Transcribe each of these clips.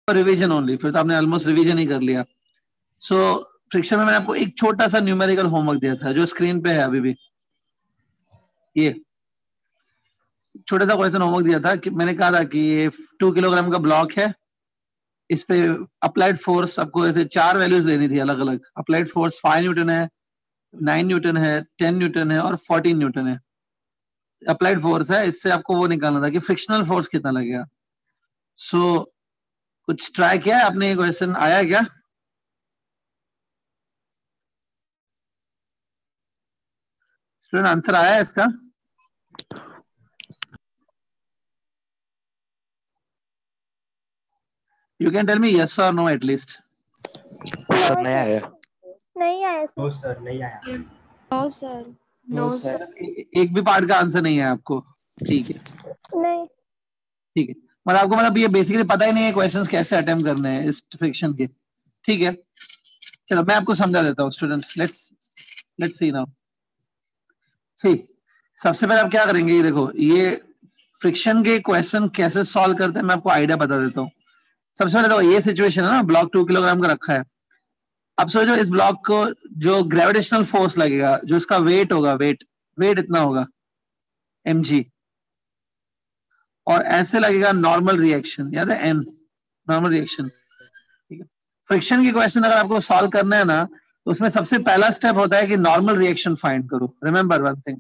Revision only, फिर तो आपने ऑलमोस्ट रिवीजन ही कर लिया। सो फ्रिक्शन में मैंने आपको एक छोटा सा न्यूमेरिकल होमवर्क दिया था जो स्क्रीन पे है अभी भी, ये छोटा सा क्वेश्चन होमवर्क दिया था कि मैंने कहा था कि ये 2 किलोग्राम का ब्लॉक है, इस पे अप्लाइड फोर्स आपको ऐसे 4 वैल्यूज लेनी थी अलग अलग। अप्लाइड फोर्स 5 न्यूटन है, 9 न्यूटन है, 10 न्यूटन है और 14 न्यूटन है। अप्लाइड फोर्स है, इससे आपको वो निकालना था कि फ्रिक्शनल फोर्स कितना लगेगा। सो कुछ ट्राई किया है आपने, ये क्वेश्चन आया है क्या? स्टूडेंट आंसर आया है इसका? You can tell me yes or no at least. Sir नहीं आया। नहीं आया। नो सर नहीं आया। No sir. No sir. एक भी पार्ट का आंसर नहीं है आपको? ठीक है, नहीं। ठीक है, मतलब आपको मतलब ये बेसिकली पता ही नहीं है क्वेश्चंस कैसे अटेम्प्ट करने हैं इस फ्रिक्शन के। ठीक है, चलो मैं आपको समझा देता हूँ student. Let's see now. See, सबसे पहले आप क्या करेंगे, ये देखो, ये फ्रिक्शन के क्वेश्चन कैसे सॉल्व करते हैं मैं आपको आइडिया बता देता हूँ। सबसे पहले तो ये सिचुएशन है ना, ब्लॉक 2 किलोग्राम का रखा है। अब सोचो इस ब्लॉक को जो ग्रेविटेशनल फोर्स लगेगा, जो इसका वेट होगा, वेट इतना होगा mg, और ऐसे लगेगा नॉर्मल रिएक्शन, याद है n, नॉर्मल रिएक्शन। ठीक है, फ्रिक्शन की क्वेश्चन अगर आपको सॉल्व करना है ना, तो उसमें सबसे पहला स्टेप होता है कि नॉर्मल रिएक्शन फाइंड करो। रिमेंबर वन थिंग,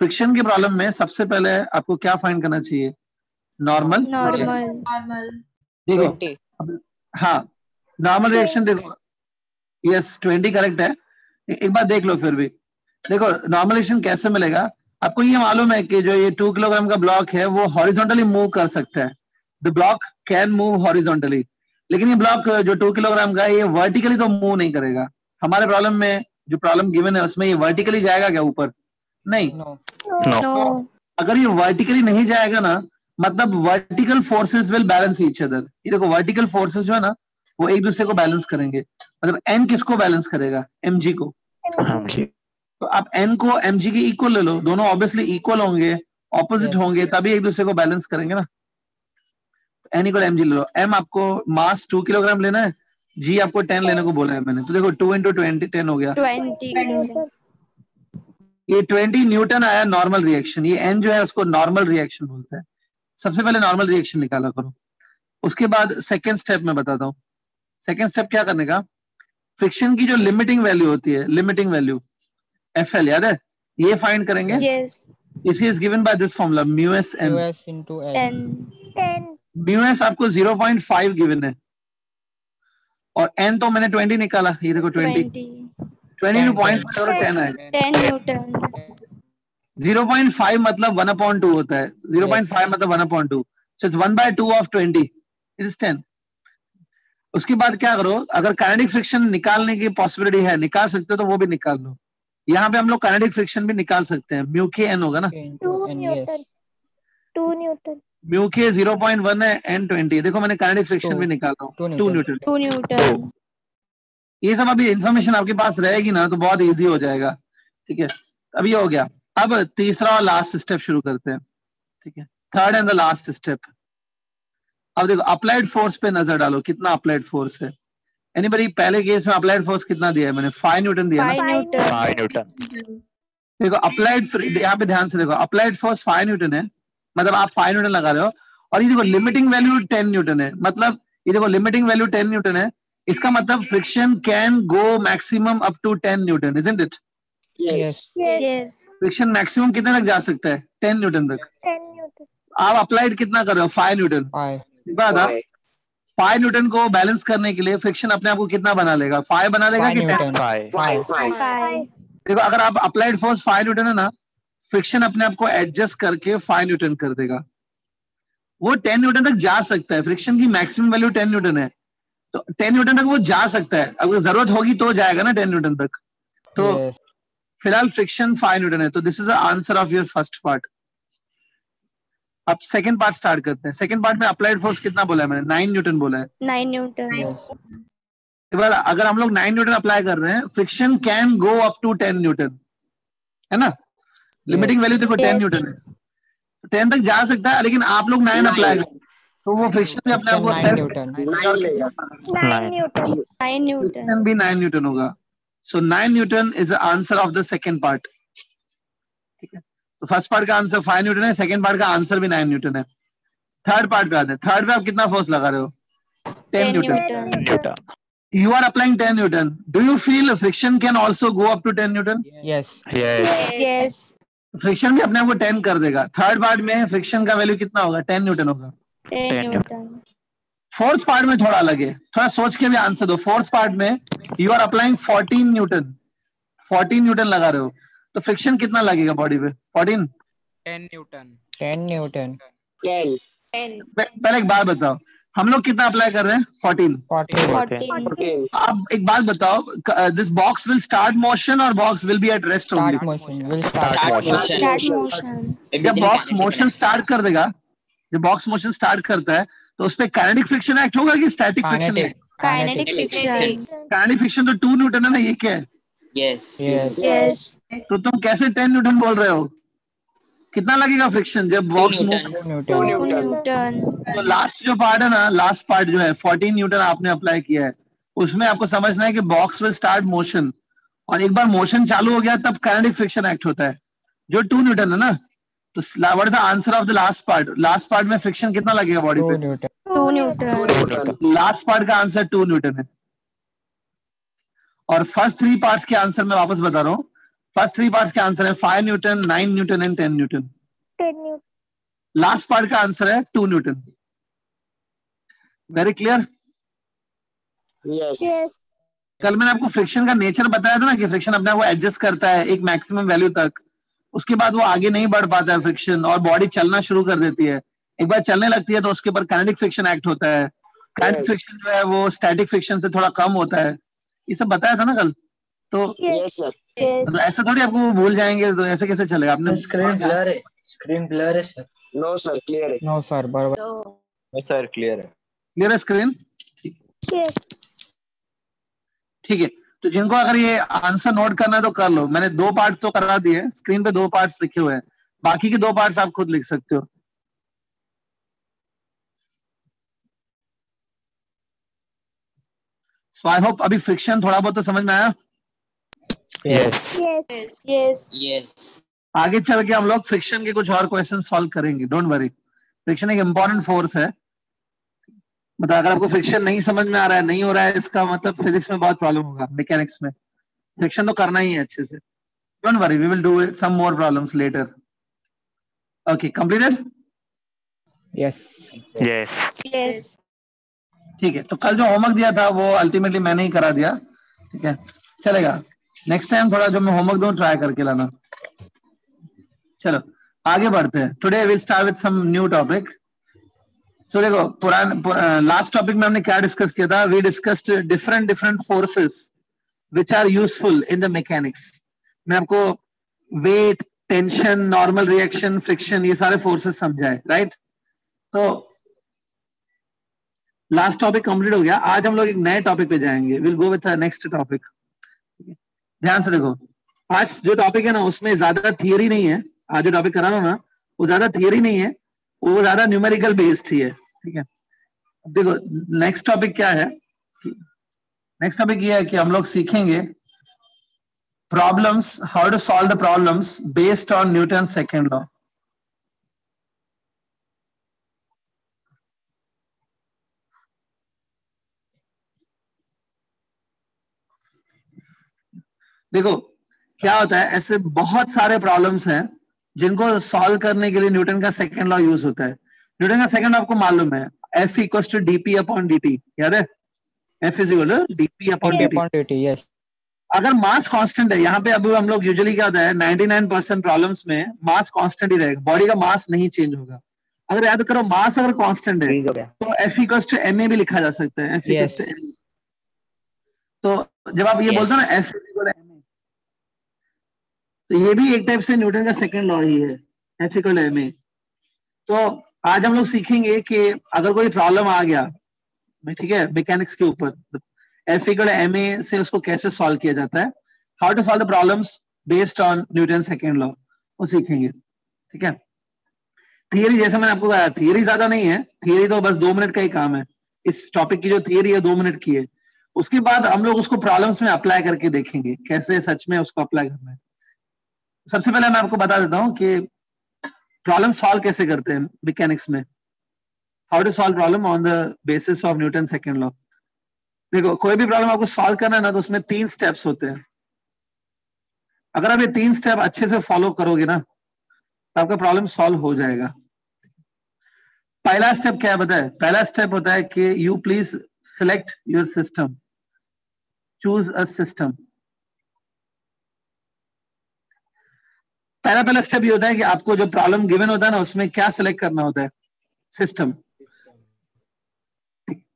फ्रिक्शन की प्रॉब्लम में सबसे पहले आपको क्या फाइंड करना चाहिए? नॉर्मल। देखो, हाँ, नॉर्मल रिएक्शन देखो, यस 20 करेक्ट है। एक बार देख लो फिर भी, देखो नॉर्मल रिएक्शन कैसे मिलेगा आपको। ये मालूम है कि जो ये 2 किलोग्राम का ब्लॉक है वो हॉरिजॉन्टली मूव कर सकता है, the block can move horizontally, लेकिन ये ब्लॉक जो 2 किलोग्राम का है ये वर्टिकली तो मूव नहीं करेगा। हमारे प्रॉब्लम में जो प्रॉब्लम गिवन है उसमें ये वर्टिकली जाएगा क्या ऊपर? नहीं। नो। अगर ये वर्टिकली नहीं जाएगा ना, मतलब vertical forces will balance each other. ये देखो वर्टिकल फोर्सेस जो है ना वो एक दूसरे को बैलेंस करेंगे। मतलब एन किसको बैलेंस करेगा? mg को। तो आप n को mg की इक्वल ले लो, दोनों ऑब्वियसली इक्वल होंगे, ऑपोजिट होंगे, तभी एक दूसरे को बैलेंस करेंगे ना। n इक्वल mg ले लो। m आपको मास 2 किलोग्राम लेना है, g आपको 10 लेने को बोला है मैंने, तो देखो 2 into 20 10 हो गया। 20। ये 20 न्यूटन आया नॉर्मल रिएक्शन। ये n जो है उसको नॉर्मल रिएक्शन बोलते हैं। सबसे पहले नॉर्मल रिएक्शन निकाला करो, उसके बाद सेकेंड स्टेप में बताता हूँ। सेकेंड स्टेप क्या करने का, फ्रिक्शन की जो लिमिटिंग वैल्यू होती है, लिमिटिंग वैल्यू FL, याद है, ये फाइंड करेंगे। Yes. इसकी is given by this formula μs n। μs आपको 0.5 गिवन है और n तो मैंने 20 निकाला, ये देखो 20 to 0.5 और 10 आएगा। 10 न्यूटन। 0.5 मतलब 1/2 होता है, 0.5 मतलब 1/2, so it's 1/2 of 20, it is 10। उसके बाद क्या करो, अगर काइनेटिक फ्रिक्शन निकालने की पॉसिबिलिटी है, निकाल सकते हो तो वो भी निकाल लो। यहाँ पे हम लोग काइनेटिक फ्रिक्शन भी निकाल सकते हैं, म्यू के एन होगा ना, 2 न्यूटन। म्यू के 0.1 है, एन 20। देखो मैंने काइनेटिक फ्रिक्शन भी निकाला हूँ, 2 न्यूटन। 2 न्यूटन। ये सब अभी इंफॉर्मेशन आपके पास रहेगी ना तो बहुत इजी हो जाएगा। ठीक है, अब ये हो गया। अब तीसरा और लास्ट स्टेप शुरू करते हैं। ठीक है, third and the last step. अब देखो अप्लाइड फोर्स पे नजर डालो, कितना अप्लाइड फोर्स है। एनीबडी, पहले केस में अप्लाइड फोर्स कितना दिया है मैंने? 5 न्यूटन दिया ना। 5 न्यूटन। देखो अप्लाइड, यहाँ पे ध्यान से देखो, अप्लाइड फोर्स 5 न्यूटन है, मतलब आप 5 न्यूटन लगा रहे हो, और ये देखो लिमिटिंग वैल्यू 10 न्यूटन है, मतलब ये देखो लिमिटिंग वैल्यू 10 न्यूटन है, इसका मतलब friction can go maximum up to 10 newton, isn't it? Yes. Friction maximum कितने तक जा सकता है? 10 न्यूटन तक। 10 न्यूटन। आप अप्लाइड कितना कर रहे हो? 5 न्यूटन। बात 5 न्यूटन को बैलेंस करने के लिए फ्रिक्शन अपने आप को कितना बना लेगा? 5 बना लेगा कि 10? 5। देखो अगर आप अप्लाइड फोर्स 5 न्यूटन है ना, फ्रिक्शन अपने आप को एडजस्ट करके 5 न्यूटन कर देगा। वो 10 न्यूटन तक जा सकता है, फ्रिक्शन की मैक्सिमम वैल्यू 10 न्यूटन है, तो 10 न्यूटन तक वो जा सकता है। अगर जरूरत होगी तो जाएगा ना 10 न्यूटन तक। तो फिलहाल फ्रिक्शन 5 न्यूटन है, तो this is the answer of your first part. अब सेकंड पार्ट स्टार्ट करते हैं। सेकंड पार्ट में अप्लाइड फोर्स कितना बोला है मैंने? 9 न्यूटन बोला है। 9 न्यूटन। अगर हम लोग 9 न्यूटन अप्लाई कर रहे हैं, friction can go up to 10 newton, है ना। लिमिटिंग वैल्यू देखो 10 न्यूटन है, 10 तक जा सकता है, लेकिन आप लोग 9 अप्लाई करो। तो वो फ्रिक्शन भी अपने आप को 9 set Newton 9 Newton. 9 Newton. Friction भी 9 न्यूटन होगा. सो 9 Newton is the answer of the second part. ठीक है, तो फर्स्ट पार्ट का आंसर 5 न्यूटन है, सेकंड पार्ट का आंसर भी 9 न्यूटन है. थर्ड पार्ट पे आते हैं. थर्ड पे आप कितना फोर्स लगा रहे हो? 10 Newton. Newton. You are applying 10 Newton. Do you feel friction can also go up to 10 Newton? yes Yes. Yes. Friction भी अपने आप को 10 कर देगा. थर्ड पार्ट में फ्रिक्शन का वैल्यू कितना होगा? 10 न्यूटन होगा. 10 Newton. फोर्थ पार्ट में थोड़ा अलग है, थोड़ा सोच के भी आंसर दो. फोर्थ पार्ट में you are applying 14 newton. 14 newton लगा रहे हो, तो फ्रिक्शन कितना लगेगा बॉडी पे? 14. 10 न्यूटन 10. पहले एक बात बताओ, हम लोग कितना अप्लाई कर रहे हैं? 14. 14 14. अब एक बात बताओ, this box will start motion और box will be at rest only. start motion will start Start motion. जब बॉक्स मोशन स्टार्ट कर देगा, जब बॉक्स मोशन स्टार्ट करता है तो उस पे काइनेटिक फ्रिक्शन एक्ट होगा कि static friction? kinetic Kinetic friction. Kinetic friction तो 2 न्यूटन है ना, ये क्या है? Yes. yes Yes. तो तुम कैसे 10 न्यूटन बोल रहे हो? कितना लगेगा फ्रिक्शन जब बॉक्स मूव? 2 2 Newton Newton. तो लास्ट जो पार्ट है ना, लास्ट पार्ट जो है 14 न्यूटन आपने अप्लाई किया है, उसमें आपको समझना है कि बॉक्स विल स्टार्ट मोशन, और एक बार मोशन चालू हो गया तब काइनेटिक फ्रिक्शन एक्ट होता है, जो 2 न्यूटन है ना. तो what is the answer of the last part? Last part में फ्रिक्शन कितना लगेगा बॉडी 2 पे? Newton 2 Newton. लास्ट पार्ट का आंसर 2 न्यूटन है. और फर्स्ट 3 पार्ट्स के आंसर मैं वापस बता रहा हूँ. फर्स्ट 3 पार्ट्स के आंसर है 5 Newton, 9 Newton and 10 Newton. 10 Newton. Last part का आंसर है 2 न्यूटन. Very clear? Yes. कल मैंने आपको फ्रिक्शन का नेचर बताया था ना, कि फ्रिक्शन अपने आप को एडजस्ट करता है एक मैक्सिमम वैल्यू तक, उसके बाद वो आगे नहीं बढ़ पाता है फ्रिक्शन, और बॉडी चलना शुरू कर देती है. एक बार चलने लगती है तो उसके ऊपर काइनेटिक फ्रिक्शन एक्ट होता है. काइनेटिक फ्रिक्शन जो है वो स्टैटिक फ्रिक्शन से थोड़ा कम होता है. ये सब बताया था ना कल. तो Yes, sir. Yes. मतलब ऐसा थोड़ी आपको वो भूल जाएंगे, तो ऐसे कैसे चलेगा? आपने स्क्रीन ब्लर है. स्क्रीन ब्लर है sir. No, sir. Clear. no sir बराबर Yes, sir. Clear है. क्लियर है स्क्रीन? Yes. ठीक है, तो जिनको अगर ये आंसर नोट करना है तो कर लो. मैंने 2 पार्ट तो करा दिए, स्क्रीन पे 2 पार्ट्स लिखे हुए हैं, बाकी के 2 पार्ट्स आप खुद लिख सकते हो. सो आई होप अभी फ्रिक्शन थोड़ा बहुत तो समझ में आया. Yes. Yes. Yes. Yes. आगे चल के हम लोग फ्रिक्शन के कुछ और क्वेश्चन सॉल्व करेंगे, डोंट वरी. फ्रिक्शन एक इंपॉर्टेंट फोर्स है. मतलब अगर आपको फ्रिक्शन नहीं समझ में आ रहा है, नहीं हो रहा है, इसका मतलब फिजिक्स में बहुत प्रॉब्लम होगा, मैकेनिक्स में. फ्रिक्शन तो करना ही है अच्छे से. Don't worry, we will do it some more problems later. Okay, completed? yes Yes. Yes. ठीक है, तो कल जो होमवर्क दिया था वो अल्टीमेटली मैंने ही करा दिया. ठीक है, चलेगा. नेक्स्ट टाइम थोड़ा जो मैं होमवर्क दूं ट्राई करके लाना. चलो आगे बढ़ते हैं. Today will start with some new topic. So देखो, लास्ट टॉपिक में हमने क्या डिस्कस किया था? We discussed different forces which are useful in the mechanics. मैं आपको weight, tension, normal reaction, friction, ये सारे फोर्सेस समझाए, राइट? तो लास्ट टॉपिक कंप्लीट हो गया. आज हम लोग एक नए टॉपिक पे जाएंगे. Will go with next topic. ध्यान से देखो, आज जो टॉपिक है ना उसमें ज्यादा थियरी नहीं है. आज जो टॉपिक करा रहा हूं ना वो ज्यादा थियरी नहीं है, वो ज्यादा न्यूमेरिकल बेस्ड ही है. ठीक है, देखो नेक्स्ट टॉपिक क्या है. नेक्स्ट टॉपिक ये है कि हम लोग सीखेंगे problems, how to solve the problems based on Newton second law. देखो क्या होता है, ऐसे बहुत सारे प्रॉब्लम्स हैं जिनको सॉल्व करने के लिए न्यूटन का सेकंड लॉ यूज होता है. न्यूटन का सेकंड लॉ आपको मालूम है, F equals to dp upon dt. याद है? F is equal to dp upon dt. quantity yes अगर मास कांस्टेंट है, यहाँ पे अभी हम लोग यूजुअली क्या होता है 99% प्रॉब्लम्स में मास कांस्टेंट ही रहेगा, बॉडी का मास नहीं चेंज होगा. अगर याद करो मास अगर कांस्टेंट है तो F इक्वल्स टू ma भी लिखा जा सकता है. F equals to ma. तो जब आप ये बोलते हो ना F is equal to ma, तो ये भी एक टाइप से न्यूटन का सेकंड लॉ ही है, F इक्वल टू ma. तो आज हम लोग सीखेंगे कि अगर कोई प्रॉब्लम आ गया, ठीक है, मैकेनिक्स के ऊपर, F इक्वल टू ma से उसको कैसे सॉल्व किया जाता है, how to solve the problems based on Newton second law, वो सीखेंगे. ठीक है, थियरी जैसे मैंने आपको कहा, थियरी ज्यादा नहीं है, थियरी तो बस 2 मिनट का ही काम है। इस टॉपिक की जो थियरी है 2 मिनट की है। उसके बाद हम लोग उसको प्रॉब्लम्स में अप्लाई करके देखेंगे कैसे सच में उसको अप्लाई करना है। सबसे पहले मैं आपको बता देता हूं कि प्रॉब्लम सॉल्व कैसे करते हैं मैकेनिक्स में। How to solve problem on the basis of Newton second law. देखो, कोई भी प्रॉब्लम आपको सॉल्व करना है ना, तो उसमें 3 स्टेप्स होते हैं। अगर आप ये 3 स्टेप अच्छे से फॉलो करोगे ना, तो आपका प्रॉब्लम सॉल्व हो जाएगा। पहला स्टेप क्या है बताए? पहला स्टेप होता है कि you please select your system, choose a system. पहला स्टेप ये होता है कि आपको जो प्रॉब्लम गिवन होता है ना, उसमें क्या सिलेक्ट करना होता है? सिस्टम।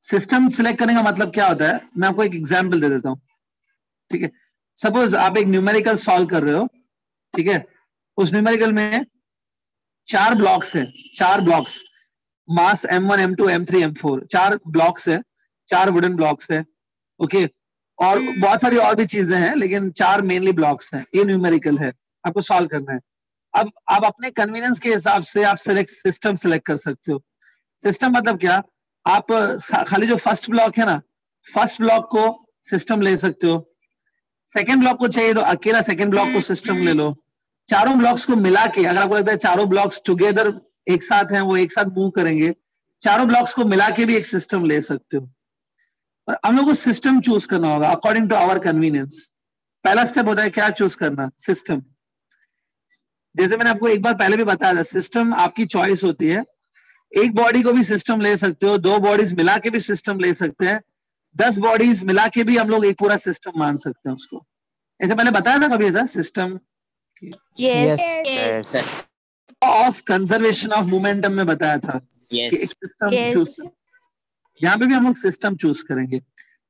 सिस्टम सिलेक्ट करने का मतलब क्या होता है, मैं आपको एक एग्जांपल दे देता हूं। ठीक है, सपोज आप एक न्यूमेरिकल सॉल्व कर रहे हो। ठीक है, उस न्यूमेरिकल में 4 ब्लॉक्स है, 4 ब्लॉक्स, मास M1 M2 M3 M4, 4 blocks है, 4 वुडन ब्लॉक्स है। ओके, और बहुत सारी और भी चीजें हैं, लेकिन 4 मेनली ब्लॉक्स हैं। ये न्यूमेरिकल है, आपको सॉल्व करना है। अब आप अपने कन्वीनियंस के हिसाब से आप सिस्टम सिलेक्ट कर सकते हो। सिस्टम मतलब क्या? आप खाली जो फर्स्ट ब्लॉक है ना, फर्स्ट ब्लॉक को सिस्टम ले सकते हो। सेकेंड ब्लॉक को चाहिए तो अकेला सेकेंड ब्लॉक को सिस्टम ले लो। चारों ब्लॉक्स को मिला के, अगर आपको लगता है चारों ब्लॉक्स टुगेदर एक साथ हैं, वो एक साथ मूव करेंगे, चारों ब्लॉक्स को मिला के भी एक सिस्टम ले सकते हो। और हम लोग को सिस्टम चूज करना होगा अकॉर्डिंग टू आवर कन्वीनियंस। पहला स्टेप होता है क्या चूज करना? सिस्टम। जैसे मैंने आपको एक बार पहले भी बताया था, सिस्टम आपकी चॉइस होती है। एक बॉडी को भी सिस्टम ले सकते हो, 2 बॉडीज मिला के भी सिस्टम ले सकते हैं, 10 बॉडीज मिला के भी हम लोग एक पूरा सिस्टम मान सकते हैं उसको। ऐसे पहले बताया था कभी ऐसा system? Yes. Yes. Of conservation of momentum में बताया था कि एक Yes. System choose. Yes. यहाँ पे भी हम लोग सिस्टम चूज करेंगे।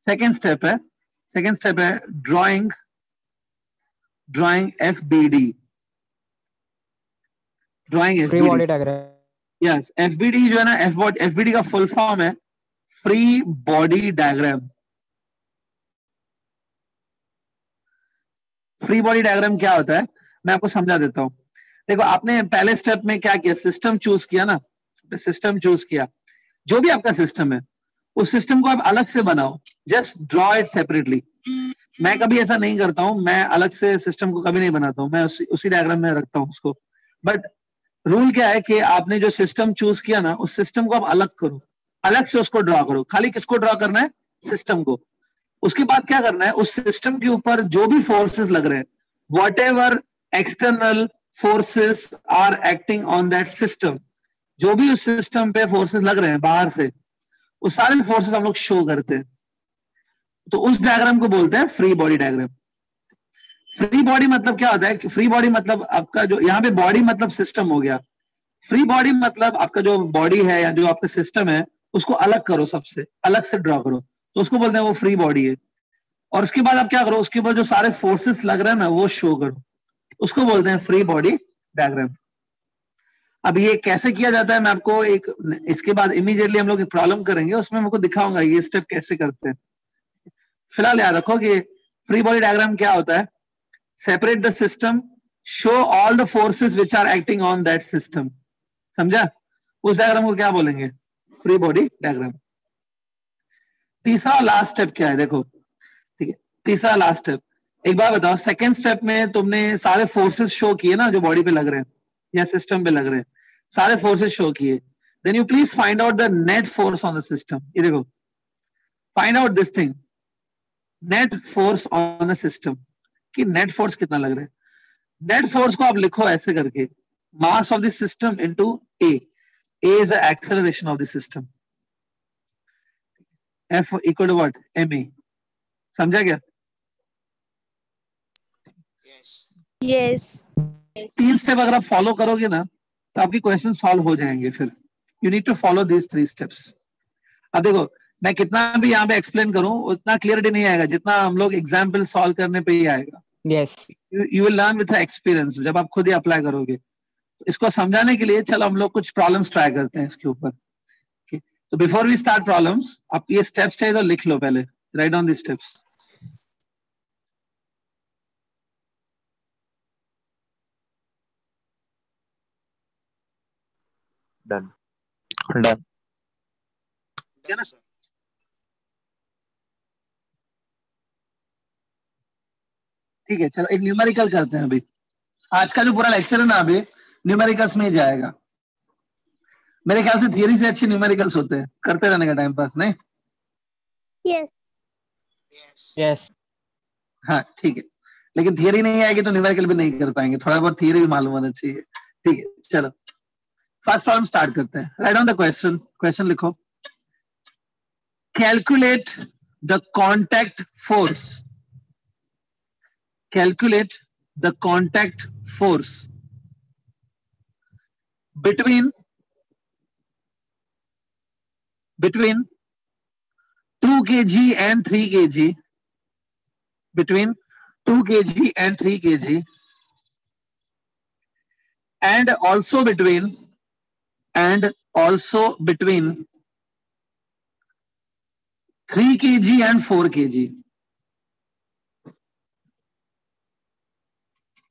सेकेंड स्टेप है drawing, FBD, drawing free FBD। Body diagram. Yes, FBD जो है ना, FBD का फुल फॉर्म है free body diagram. Free body diagram क्या होता है, मैं आपको समझा देता हूं। देखो, आपने पहले स्टेप में क्या किया? सिस्टम चूज किया ना, सिस्टम चूज किया। जो भी आपका सिस्टम है, उस सिस्टम को आप अलग से बनाओ, जस्ट ड्रॉ इट सेपरेटली। मैं कभी ऐसा नहीं करता हूं, मैं अलग से सिस्टम को कभी नहीं बनाता हूं, मैं उसी डायग्राम में रखता हूं उसको। बट रूल क्या है कि आपने जो सिस्टम चूज किया ना, उस सिस्टम को आप अलग करो, अलग से उसको ड्रॉ करो। खाली किसको ड्रॉ करना है? सिस्टम को। उसके बाद क्या करना है? उस सिस्टम के ऊपर जो भी फोर्सेस लग रहे हैं, whatever external forces are acting on that system, जो भी उस सिस्टम पे फोर्सेस लग रहे हैं बाहर से, वो सारे फोर्सेस हम लोग शो करते हैं। तो उस डायग्राम को बोलते हैं free body diagram. Free body मतलब क्या होता है कि फ्री बॉडी मतलब आपका जो यहाँ पे बॉडी मतलब सिस्टम हो गया। फ्री बॉडी मतलब आपका जो बॉडी है या जो आपका सिस्टम है, उसको अलग करो, सबसे अलग से ड्रॉ करो, तो उसको बोलते हैं वो फ्री बॉडी है। और उसके बाद आप क्या करो? उसके ऊपर जो सारे फोर्सेस लग रहे हैं ना, वो शो करो, उसको बोलते हैं फ्री बॉडी डायग्राम। अब ये कैसे किया जाता है, मैं आपको एक, इसके बाद इमीडिएटली हम लोग एक प्रॉब्लम करेंगे, उसमें मैं आपको दिखाऊंगा ये स्टेप कैसे करते हैं। फिलहाल याद रखो कि फ्री बॉडी डायग्राम क्या होता है? Separate the system, show all the forces which are acting on that system. समझा? उस डायग्राम को क्या बोलेंगे? Free body diagram. तीसरा लास्ट स्टेप क्या है? देखो, ठीक है, तीसरा लास्ट स्टेप, एक बार बताओ, सेकेंड स्टेप में तुमने सारे फोर्सेस शो किए ना, जो बॉडी पे लग रहे हैं या सिस्टम पे लग रहे हैं, सारे फोर्सेस शो किए। Then you please find out the net force on the system. ये देखो, find out this thing, net force on the system, कि नेट फोर्स कितना लग रहा है। नेट फोर्स को आप लिखो ऐसे करके, mass of the system into a. A is the acceleration of the system, F equal to what? ma। समझा क्या? Yes. 3 स्टेप अगर आप फॉलो करोगे ना, तो आपकी क्वेश्चन सॉल्व हो जाएंगे। फिर you need to follow this 3 steps. अब देखो, मैं कितना भी यहाँ पे एक्सप्लेन करूं, उतना क्लियरिटी नहीं आएगा जितना हम लोग एग्जाम्पल सॉल्व करने पे ही आएगा। Yes. You will learn with experience, जब आप खुद ही अप्लाई करोगे। इसको समझाने के लिए चलो हम लोग कुछ प्रॉब्लम्स ट्राई करते हैं इसके ऊपर। okay? तो बिफोर वी स्टार्ट प्रॉब्लम्स, आप ये स्टेप्स चाहिए तो लिख लो पहले, write down the steps. Done. Done. ठीक है ना? ठीक है, चलो एक न्यूमेरिकल करते हैं अभी। आज का जो पूरा लेक्चर है ना अभी न्यूमेरिकल्स में ही जाएगा। मेरे ख्याल से थियरी से अच्छे न्यूमेरिकल्स होते हैं, करते रहने का टाइम पास, नहीं? Yes. Yes. हाँ ठीक है, लेकिन थियरी नहीं आएगी तो न्यूमेरिकल भी नहीं कर पाएंगे, थोड़ा बहुत थियरी भी मालूम होना चाहिए। ठीक है, चलो फर्स्ट प्रॉब्लम स्टार्ट करते हैं। Right on the question, question लिखो। Calculate the contact force, calculate the contact force between 2 kg and 3 kg, between 2 kg and 3 kg, and also between 3 kg and 4 kg,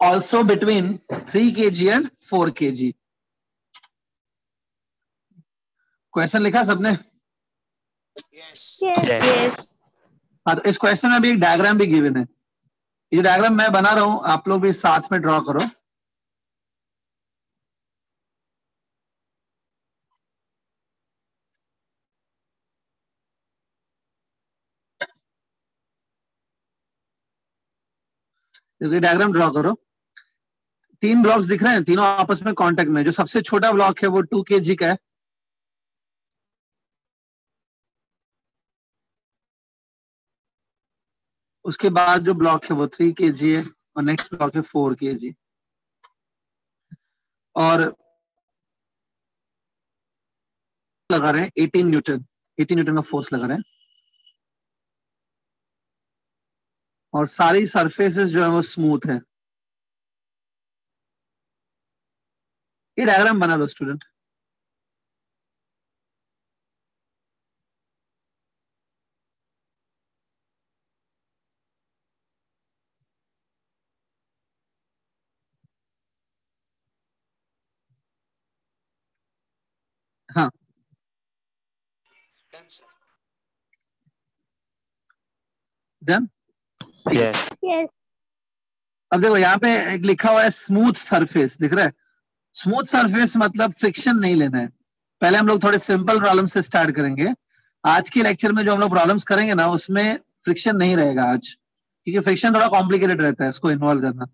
also between 3 kg and 4 kg। Question लिखा सबने? Yes. Yes. हाँ, तो इस question में भी एक diagram भी given है। ये डायग्राम मैं बना रहा हूं, आप लोग भी साथ में ड्रॉ करो। ये डायग्राम ड्रॉ करो। 3 ब्लॉक्स दिख रहे हैं, तीनों आपस में कांटेक्ट में। जो सबसे छोटा ब्लॉक है वो 2 kg का है, उसके बाद जो ब्लॉक है वो 3 kg है, और नेक्स्ट ब्लॉक है 4 kg। और लगा रहे हैं 18 न्यूटन, 18 न्यूटन का फोर्स लगा रहे हैं। और सारी सरफेसेस जो है वो स्मूथ है। ये डायग्राम बना लो स्टूडेंट। हाँ Done, sir. Done. Yes. Yes. अब देखो यहाँ पे एक लिखा हुआ है स्मूथ सरफेस, दिख रहा है? स्मूथ सरफेस मतलब फ्रिक्शन नहीं लेना है। पहले हम लोग थोड़े सिंपल प्रॉब्लम से स्टार्ट करेंगे। आज के लेक्चर में जो हम लोग प्रॉब्लम्स करेंगे ना उसमें फ्रिक्शन नहीं रहेगा आज, क्योंकि फ्रिक्शन थोड़ा कॉम्प्लिकेटेड रहता है उसको इन्वॉल्व करना।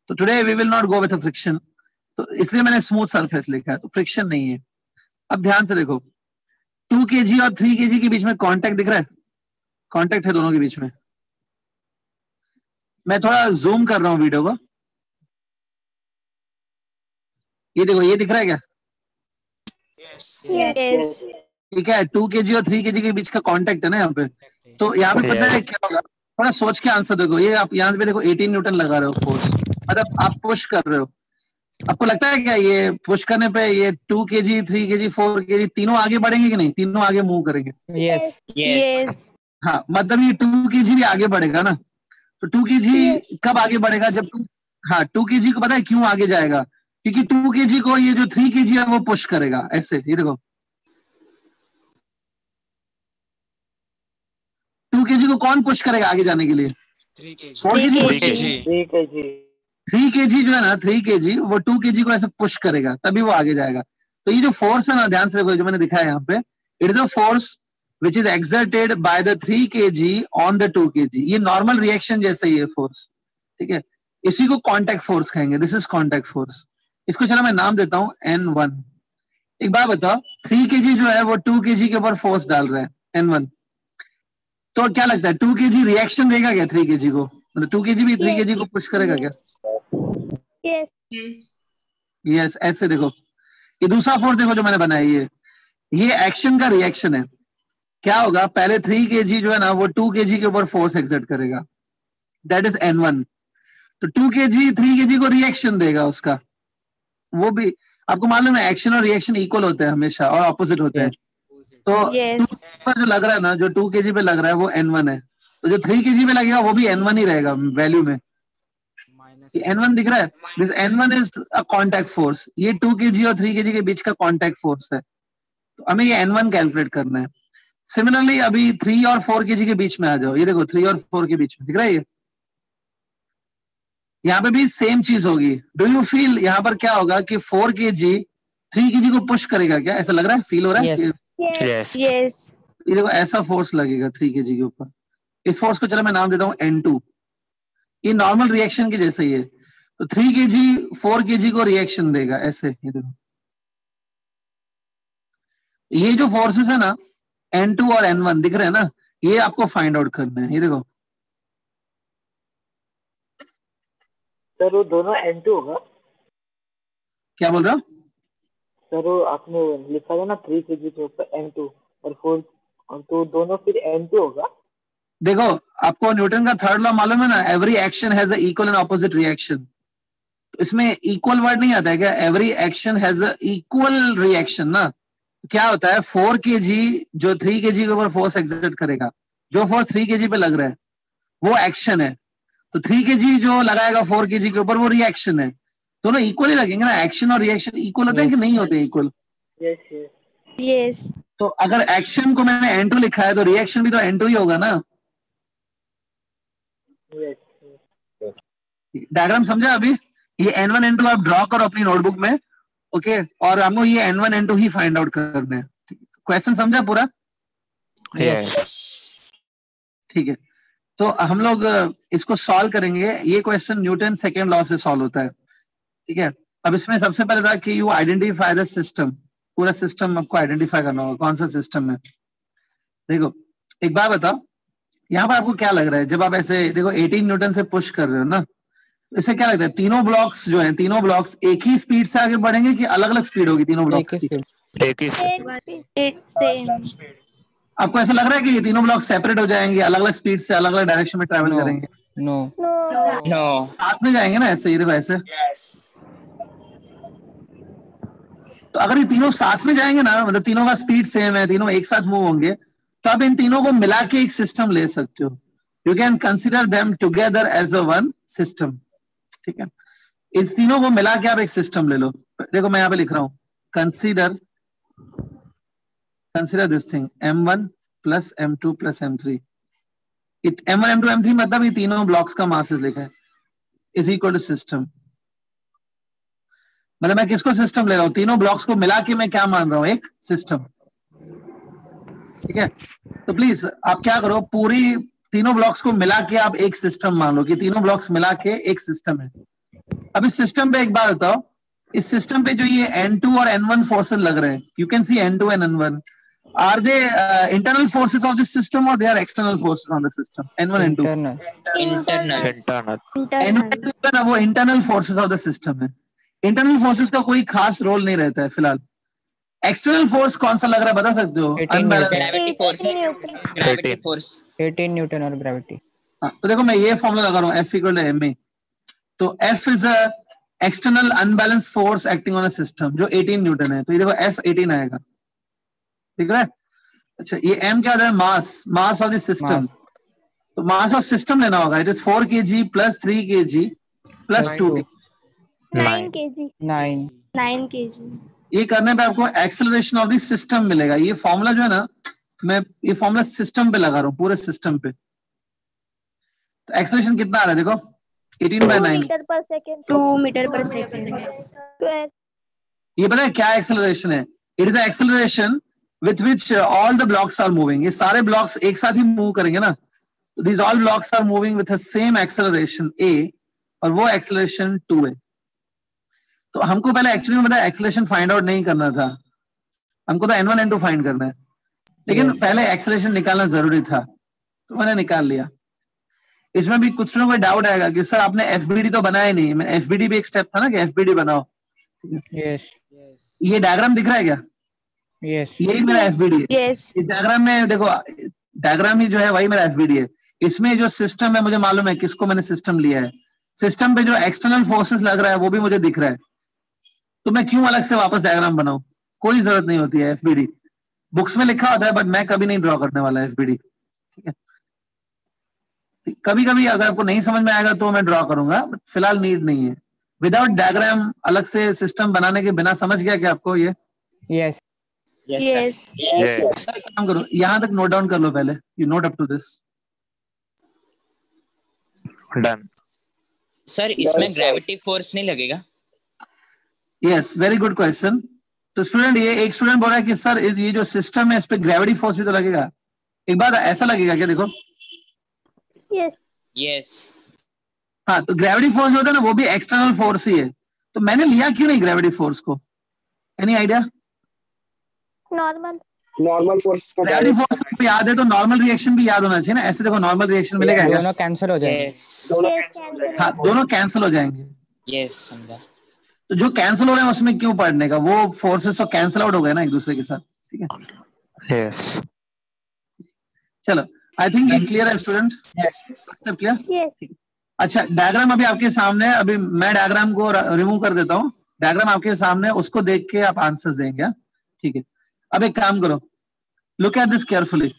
तो today we will not go with friction, तो इसलिए मैंने स्मूथ सरफेस लिखा है, तो फ्रिक्शन नहीं है। अब ध्यान से देखो, 2 kg और 3 kg के बीच में कांटेक्ट दिख रहा है? कांटेक्ट है दोनों के बीच में। मैं थोड़ा जूम कर रहा हूं वीडियो को। ये देखो, ये दिख रहा है क्या? Yes. Yes. ठीक है, 2 kg और 3 kg के बीच का कांटेक्ट है ना यहाँ पे। तो यहाँ पे पता है Yes. क्या होगा? थोड़ा सोच के आंसर देखो। ये आप यहाँ पे देखो 18 न्यूटन लगा रहे हो फोर्स, मतलब आप पुश कर रहे हो। आपको लगता है क्या ये पुश करने पे ये 2 kg, 3 kg, 4 kg तीनों आगे बढ़ेंगे कि नहीं? तीनों आगे मूव करेंगे। Yes. Yes. हाँ, मतलब ये 2 kg भी आगे बढ़ेगा ना। तो 2 kg कब आगे बढ़ेगा? जब हाँ 2 kg को पता है क्यों आगे जाएगा? क्योंकि 2 kg को ये जो 3 kg है वो पुश करेगा ऐसे। ये देखो 2 kg को कौन पुश करेगा आगे जाने के लिए? 3 kg. 4 kg 3 kg. 3 kg जो है ना, 3 kg वो 2 kg को ऐसे पुश करेगा, तभी वो आगे जाएगा। तो ये जो फोर्स है ना, ध्यान से देखो जो मैंने दिखाया यहाँ पे, it is a force which is exerted by the 3 kg on the 2 kg। ये नॉर्मल रिएक्शन जैसे ही है फोर्स, ठीक है? इसी को कॉन्टैक्ट फोर्स कहेंगे। This is contact force. इसको चलो मैं नाम देता हूँ N1। एक बात बताओ, 3 kg जो है वो 2 kg के ऊपर फोर्स डाल रहा है, N1। तो क्या लगता है 2 kg रिएक्शन देगा क्या 3 kg को? मतलब 2 kg भी 3 kg को पुश करेगा क्या? Yes. यस, ऐसे देखो। ये दूसरा फोर्स देखो जो मैंने बनाया, ये एक्शन का रिएक्शन है। क्या होगा? पहले 3 kg जो है ना वो 2 kg के ऊपर फोर्स एक्सर्ट करेगा, दैट इज N1। तो 2 kg 3 kg को रिएक्शन देगा उसका। वो भी आपको मालूम है एक्शन और रिएक्शन इक्वल होते हैं हमेशा और ऑपोजिट होते हैं। तो Yes. 2 kg पर जो लग रहा है ना, जो 2 kg पे लग रहा है वो N1 है। तो जो 3 kg पे लगेगा वो भी N1 ही रहेगा वैल्यू में। ये N1 दिख रहा है, this N1 is a contact force, ये 2 kg और 3 kg के बीच का कांटेक्ट फोर्स है, तो हमें ये N1 कैलकुलेट करना है। सिमिलरली अभी 3 और 4 kg के बीच में आ जाओ, ये देखो 3 और 4 के बीच में दिख रहा है, ये यहाँ पे भी सेम चीज होगी। डू यू फील यहाँ पर क्या होगा कि 4 kg 3 kg को पुश करेगा क्या, ऐसा लग रहा है, फील हो रहा है? Yes. Yes. ये देखो ऐसा फोर्स लगेगा 3 kg के ऊपर, इस फोर्स को चलो मैं नाम देता हूँ N2, ये नॉर्मल रिएक्शन के जैसे ही है, तो 3 kg 4 kg को रिएक्शन देगा ऐसे, ये देखो ये जो फोर्सेस है ना N2 और N1 दिख रहे हैं ना, ये आपको फाइंड आउट करना है। ये देखो सर वो दोनों N2 होगा? क्या बोल रहा हो? सर वो आपने लिखा था ना 3 kg के ऊपर N2 और 4, और तो दोनों फिर N2 होगा? देखो आपको न्यूटन का थर्ड लॉ मालूम है ना, every action has a equal and opposite reaction, इसमें इक्वल वर्ड नहीं आता है क्या, every action has a equal reaction ना, क्या होता है 4 kg जो 3 kg के ऊपर फोर्स एक्सर्ट करेगा, जो फोर्स 3 kg पे लग रहा है वो एक्शन है, तो 3 kg जो लगाएगा 4 kg के ऊपर वो रिएक्शन है, दोनों इक्वल ही लगेंगे ना। एक्शन और रिएक्शन इक्वल होते हैं कि नहीं होते इक्वल? Yes yes Yes. तो अगर एक्शन को मैंने N2 लिखा है तो रिएक्शन भी तो N2 ही होगा ना। यस। डायग्राम समझा अभी? ये N1 N2 आप ड्रॉ करो अपनी नोटबुक में, ओके, और हमको ये N1 N2 ही फाइंड आउट करना है। क्वेश्चन समझा पूरा? Yes. ठीक है, तो हम लोग इसको सॉल्व करेंगे। ये क्वेश्चन न्यूटन सेकेंड लॉ से सॉल्व होता है, ठीक है। अब इसमें सबसे पहले था कि यू आइडेंटिफाई द सिस्टम, पूरा सिस्टम आपको आइडेंटिफाई करना होगा, कौन सा सिस्टम है। देखो एक बात बताओ, यहाँ पर आपको क्या लग रहा है जब आप ऐसे देखो 18 न्यूटन से पुश कर रहे हो ना, इससे क्या लगता है तीनों ब्लॉक्स जो हैं, तीनों ब्लॉक्स एक ही स्पीड से आगे बढ़ेंगे कि अलग अलग स्पीड होगी तीनों ब्लॉक्स की? एक ही It's same. आपको ऐसा लग रहा है कि ये तीनों ब्लॉक सेपरेट हो जाएंगे, अलग अलग स्पीड से अलग अलग डायरेक्शन में ट्रैवल करेंगे? No No. साथ में जाएंगे ना ऐसे, ये देखो ऐसे। तो अगर ये तीनों साथ में जाएंगे ना, मतलब तीनों का स्पीड सेम है, तीनों एक साथ मूव होंगे, तो आप इन तीनों को मिला के एक सिस्टम ले सकते हो। You can consider them together as a one system, ठीक है। इस तीनों को मिला के आप एक सिस्टम ले लो। देखो मैं यहाँ पे लिख रहा हूँ, consider this thing M1 plus M2 plus M3। M1 M2 M3 मतलब ये तीनों ब्लॉक्स का मास लिखा है, इज इक्वल टू सिस्टम। मतलब मैं किसको सिस्टम ले रहा हूं? तीनों ब्लॉक्स को मिला के मैं क्या मान रहा हूं? एक सिस्टम, ठीक है। तो प्लीज आप क्या करो, पूरी तीनों ब्लॉक्स को मिला के आप एक सिस्टम मान लो कि तीनों ब्लॉक्स मिला के एक सिस्टम है। अब इस सिस्टम पे एक बात बताओ, इस सिस्टम पे जो ये N2 और N1 फोर्सेस लग रहे हैं, you can see N2 and N1, are they internal forces of this system और they are external forces on the system? N1 N2 Internal. Internal. ना, वो internal forces of the system है। Internal forces का कोई खास role नहीं रहता है फिलहाल। एक्सटर्नल फोर्स कौन सा लग रहा है बता सकते हो? 18 unbalance. Gravity force. Gravity force. 18 Newton और ग्रेविटी। तो देखो मैं ये फॉर्मूला लगा रहा हूँ, F इक्वल टू ma। तो F is a external unbalance force acting on a system जो 18 न्यूटन है, तो ये देखो F 18 आएगा, ठीक है। अच्छा ये M क्या होता है? Mass of the system. तो मास ऑफ सिस्टम लेना होगा, it is 4 kg plus 3 kg plus 2 kg। 9 kg. 9 kg. ये करने पे आपको एक्सेलरेशन ऑफ द सिस्टम मिलेगा। ये फॉर्मूला जो है ना, मैं ये फॉर्मूला सिस्टम पे लगा रहा हूँ, पूरे सिस्टम पे। तो एक्सेलरेशन कितना आ रहा है देखो, 18/9। meter per second. 2 meter per second. ये पता है क्या एक्सेलरेशन है? It is acceleration with which all the blocks are moving. ये सारे ब्लॉक्स एक साथ ही मूव करेंगे ना, तो these all blocks are moving with same acceleration a, और वो एक्सेलरेशन 2 है। तो हमको पहले एक्चुअली में पता एक्सेलरेशन फाइंड आउट नहीं करना था, हमको तो N1 N2 फाइंड करना है, लेकिन पहले एक्सेलरेशन निकालना जरूरी था, तो मैंने निकाल लिया। इसमें भी कुछ लोगों को डाउट आएगा कि सर आपने FBD तो बनाया नहीं। मैं FBD भी एक स्टेप था ना कि FBD बनाओ। यस ये डायग्राम दिख रहा है क्या? यस यही मेरा FBD है। Yes. इस डायग्राम में देखो, डायग्राम ही जो है वही मेरा FBD है। इसमें जो सिस्टम है मुझे मालूम है किसको मैंने सिस्टम लिया है। सिस्टम पे जो एक्सटर्नल फोर्सेस लग रहा है वो भी मुझे दिख रहा है, तो मैं क्यों अलग से वापस डायग्राम बनाऊं? कोई जरूरत नहीं होती है। FBD बुक्स में लिखा होता है, बट मैं कभी नहीं ड्रॉ करने वाला FBD, ठीक है। कभी कभी अगर आपको नहीं समझ में आएगा तो मैं ड्रॉ करूंगा, बट फिलहाल नीड नहीं है। विदाउट डायग्राम अलग से सिस्टम बनाने के बिना समझ गया क्या आपको ये? Yes. Yes, sir. Yes. काम करो, यहां तक नोट डाउन कर लो पहले, you note up to this. Done. Sir इसमें ग्रेविटी फोर्स नहीं लगेगा? Yes, very good question. तो स्टूडेंट, ये एक स्टूडेंट बोल रहा है कि सर ये जो सिस्टम है इस पे ग्रेविटी फोर्स भी तो लगेगा। एक बार ऐसा लगेगा क्या? देखो, Yes. Yes. हाँ, तो ग्रेविटी फोर्स जो होता है ना वो भी एक्सटर्नल फोर्स ही है। तो मैंने लिया क्यों नहीं ग्रेविटी फोर्स को? Any idea? Normal. Normal force का ग्रेविटी फोर्स आपको याद है तो नॉर्मल रिएक्शन भी याद होना चाहिए ना। ऐसे देखो, नॉर्मल रिएक्शन मिलेगा क्या? दोनों कैंसिल हो जाएंगे। Yes. Yes. Cancel. हाँ, दोनों कैंसिल हो जाएंगे। Yes, समझा। तो जो कैंसिल हो रहे हैं उसमें क्यों पढ़ने का? वो फोर्सेस तो कैंसिल आउट हो गए ना एक दूसरे के साथ। ठीक है, Yes. चलो, आई थिंक ये क्लियर है स्टूडेंट? सब क्लियर? Yes. अच्छा, डायग्राम अभी आपके सामने है। अभी मैं डायग्राम को रिमूव कर देता हूँ। डायग्राम आपके सामने है, उसको देख के आप आंसर्स देंगे। ठीक है, अब एक काम करो, लुक एट दिस केयरफुली।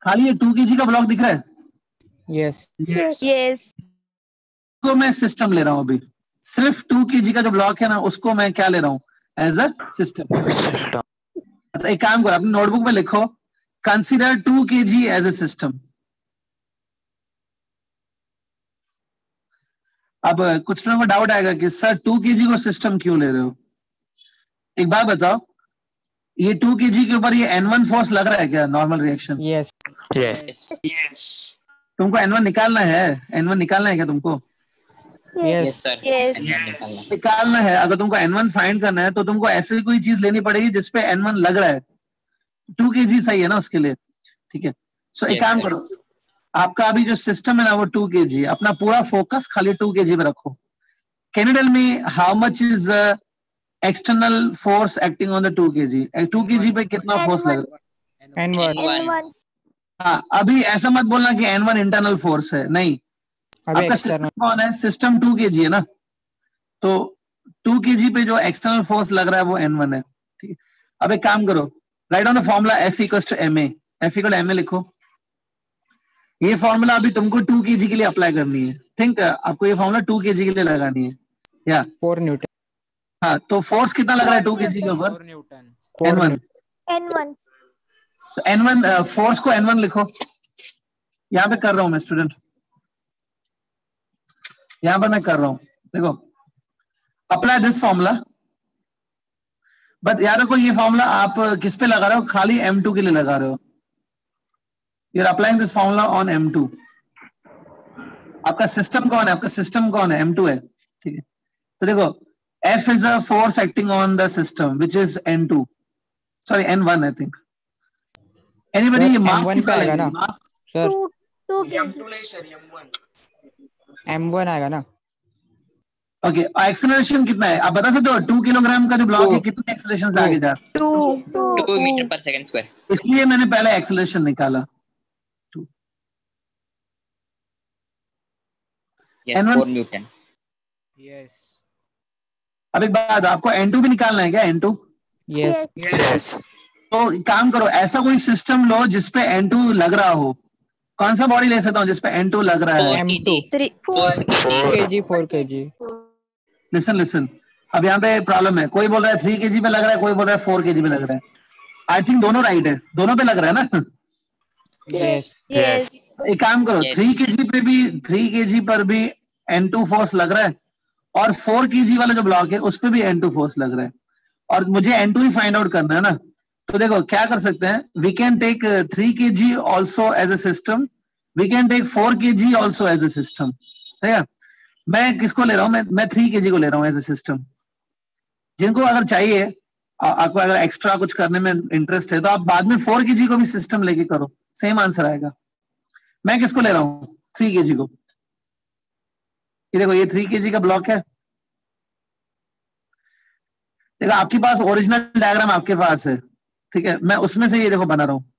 खाली ये 2 kg का ब्लॉक दिख रहा है? Yes. Yes. तो मैं सिस्टम ले रहा हूं अभी। सिर्फ 2 kg का जो ब्लॉक है ना उसको मैं क्या ले रहा हूं? As a system. System. तो एक काम करो, अपनी नोटबुक में लिखो, consider 2 kg as a system. अब कुछ लोगों को डाउट आएगा कि सर 2 kg को सिस्टम क्यों ले रहे हो? एक बात बताओ, ये 2 kg के ऊपर ये N1 फोर्स लग रहा है क्या? Normal reaction. Yes. Yes. तुमको N1 निकालना है? N1 निकालना है क्या तुमको? Yes. Yes, sir. Yes. निकालना। निकालना है। अगर तुमको N1 फाइंड करना है तो तुमको ऐसी कोई चीज लेनी पड़ेगी जिसपे N1 लग रहा है। 2 kg सही है ना उसके लिए? ठीक है, सो एक Yes, काम sir. करो, आपका अभी जो सिस्टम है ना वो 2 kg, अपना पूरा फोकस खाली 2 kg में रखो। Can you tell me how much is external force acting on the 2 kg? 2 kg पे कितना फोर्स लग रहा है? N1. N1. हाँ, अभी ऐसा मत बोलना कि N1 इंटरनल फोर्स है, नहीं। अभी आपका external. सिस्टम कौन है? सिस्टम 2 kg है ना, तो 2 kg पे जो एक्सटर्नल फोर्स लग रहा है वो N1 है। ठीक है, अब एक काम करो, right on the formula F equals to ma। F equal ma लिखो। ये फॉर्मूला अभी तुमको 2 kg के लिए अप्लाई करनी है। थिंक, आपको ये फॉर्मूला 2 kg के लिए लगानी है या? 4 Newton. हाँ, तो फोर्स कितना लग रहा है 2 kg के ऊपर? 4 N1। N1. तो N1 फोर्स को N1 लिखो। यहाँ पे कर रहा हूं मैं स्टूडेंट, यहाँ पर मैं कर रहा हूं, देखो, अप्लाई दिस फॉर्मूला। बट याद रखो ये फॉर्मूला आप किस पे लगा रहे हो? खाली M2 के लिए लगा रहे हो। You are applying this formula on M2। आपका सिस्टम कौन है? आपका सिस्टम कौन है? M2 है। ठीक है, तो देखो, F is a force acting on the system which is N2, sorry N1 I think। Anybody Sir, ये मास M1 कितना पे आएगा लगेगा? ना? मास Sir, 2 kg. M1 आएगा ना? ओके, एक्सेलरेशन कितना है आप बता सकते हो? 2 किलोग्राम का जो ब्लॉक है कितने एक्सेलरेशन से आगे जा रहा है? 2 मीटर पर सेकंड स्क्वायर। इसलिए मैंने पहले एक्सेलरेशन निकाला। Yes, N1 4 Newton. अब एक बात, आपको N2 भी निकालना है क्या? N2 Yes. Yes. तो एक काम करो, ऐसा कोई सिस्टम लो जिसपे N2 लग रहा हो। कौन सा बॉडी ले सकता हूँ जिसपे N2 लग रहा है? M2. 4 4 kg, 4 kg. Listen listen, अब यहाँ पे प्रॉब्लम है। कोई बोल रहा है 3 kg पे लग रहा है, कोई बोल रहा है 4 kg पे लग रहा है। आई थिंक दोनों राइट है, दोनों पे लग रहा है ना? Yes. Yes. एक काम करो, Yes. 3 kg पे भी 3 kg पर भी N2 फोर्स लग रहा है, और 4 kg वाला जो ब्लॉक है उस पे भी N2 फोर्स लग रहा है, और मुझे N2 ही फाइंड आउट करना है ना। तो देखो क्या कर सकते हैं, we can take 3 kg also as a system, we can take 4 kg also as a system. ठीक है, मैं किसको ले रहा हूँ? मैं 3 kg को ले रहा हूँ एज अ सिस्टम। जिनको अगर चाहिए, आपको अगर एक्स्ट्रा कुछ करने में इंटरेस्ट है तो आप बाद में 4 kg को भी सिस्टम लेके करो, सेम आंसर आएगा। मैं किसको ले रहा हूँ? 3 kg को। ये देखो, ये 3 kg का ब्लॉक है। देखो आपके पास ओरिजिनल डायग्राम आपके पास है, ठीक है, मैं उसमें से ये देखो बना रहा हूँ।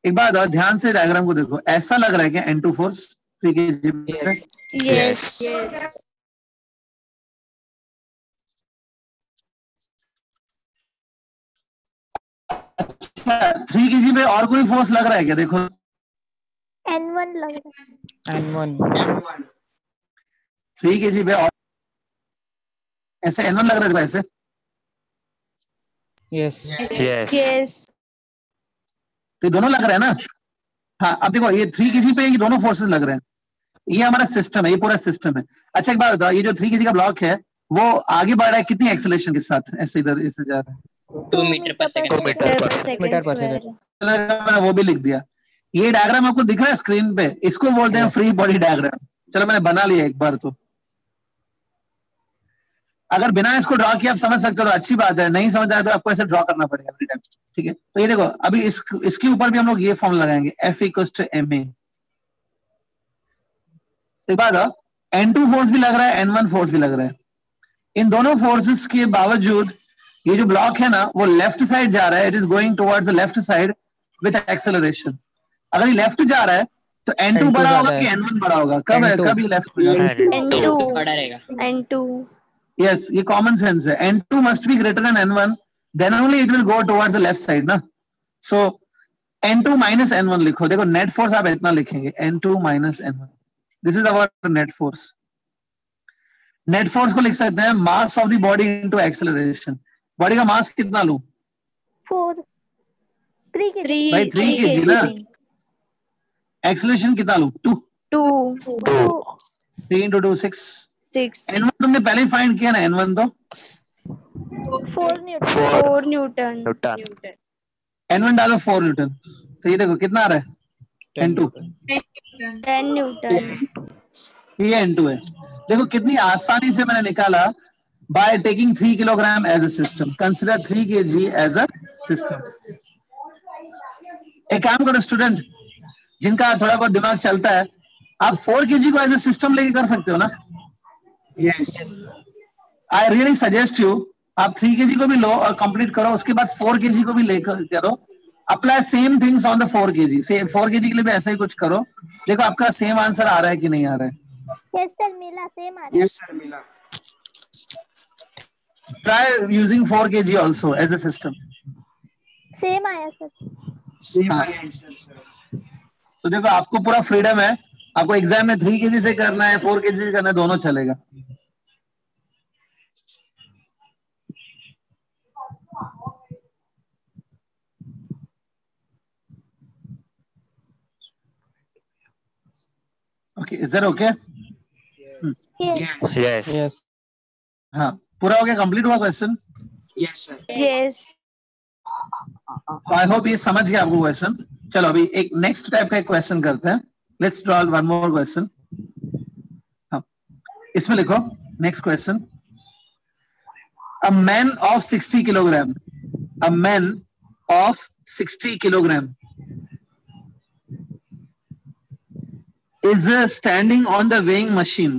एक बात और ध्यान से डायग्राम को देखो, ऐसा लग रहा है कि N2 फोर्स 3 kg पे? Yes. अच्छा 3 kg पे और कोई फोर्स लग रहा है क्या? देखो N1 लग रहा है। N1 3 kg पे और ऐसे N1 लग रहा है ऐसे। yes Yes. तो ये दोनों लग रहे हैं ना। हाँ अब देखो ये 3 kg पे ये दोनों फोर्सेस लग रहे हैं, ये हमारा सिस्टम है, ये पूरा सिस्टम है। अच्छा एक बात बताओ, ये जो 3 kg का ब्लॉक है वो आगे बढ़ रहा है कितनी एक्सेलरेशन के साथ? ऐसे इधर इससे जा रहा है 2 मीटर पर सेकंड मीटर पर सेकंड। मैंने वो भी लिख दिया। ये डायग्राम आपको दिख रहा है स्क्रीन पे, इसको बोलते हैं फ्री बॉडी डायग्राम। चलो मैंने बना लिया एक बार, तो अगर बिना इसको ड्रॉ किया आप समझ सकते हो तो अच्छी बात है, नहीं समझ आया तो आपको ऐसे ड्रॉ करना पड़ेगा एवरी टाइम। ठीक है, तो ये देखो अभी इसके ऊपर भी हम लोग ये फॉर्म लगाएंगे F = ma। एक बात N2 फोर्स भी लग रहा है, N1 फोर्स भी लग रहा है। इन दोनों फोर्सेस के बावजूद ये जो ब्लॉक है ना वो लेफ्ट साइड जा रहा है, it is going towards the left side with acceleration. अगर ये लेफ्ट जा रहा है तो N2 N2 बड़ा होगा ज्यादा कि है। N1 बड़ा होगा? कब है, N2 कब ये लेफ्ट में जा रहा है? N2 बड़ा रहेगा। N2 यस ये कॉमन सेंस है। N2 must be greater than N1, then only it will go towards the left side ना। सो N2 - N1 लिखो। देखो नेट फोर्स आप इतना लिखेंगे N2 - N1, this is our net force. Net force को लिख सकते हैं मास of the body into acceleration. Body का मास कितना लूं? 4 3 kg भाई 3 kg ना। एक्सेलरेशन कितना लूं? 2 3 × 2 6। 6 N1 तुमने पहले ही फाइंड किया ना, N1 तो 4 न्यूटन N1 डालो 4 न्यूटन। तो ये देखो कितना आ रहा है N2, 10 न्यूटन। ये N2 है। देखो कितनी आसानी से मैंने निकाला, by taking 3 kilogram as a system. Consider 3 kg as a system. एक काम करो स्टूडेंट, जिनका थोड़ा बहुत दिमाग चलता है, आप 4 kg को एज अ सिस्टम लेके कर सकते हो ना? Yes I really suggest you, आप 3 kg को भी लो और कंप्लीट करो, उसके बाद 4 kg को भी लेकर करो। Apply same things on the 4 kg। से 4 kg के लिए भी ऐसा ही कुछ करो। देखो आपका सेम आंसर आ रहा है कि नहीं आ रहा है। यस सर मिला, सेम आ रहा है। यस सर मिला। Try using 4 kg also as a system. Same आया सर। सेम हाँ। Answer sir. तो देखो आपको पूरा फ्रीडम है, आपको एग्जाम में 3 kg से करना है 4 kg से करना है, दोनों चलेगा। Okay is that okay? Yes yes हाँ पूरा हो गया, कंप्लीट हुआ question. Yes sir. Yes I hope ये समझ गया आपको क्वेश्चन। चलो अभी एक नेक्स्ट टाइप का एक क्वेश्चन करते हैं। Let's draw one more question. हाँ इसमें लिखो next question. A man of 60 kilogram, a man of 60 kilogram is standing on the weighing machine.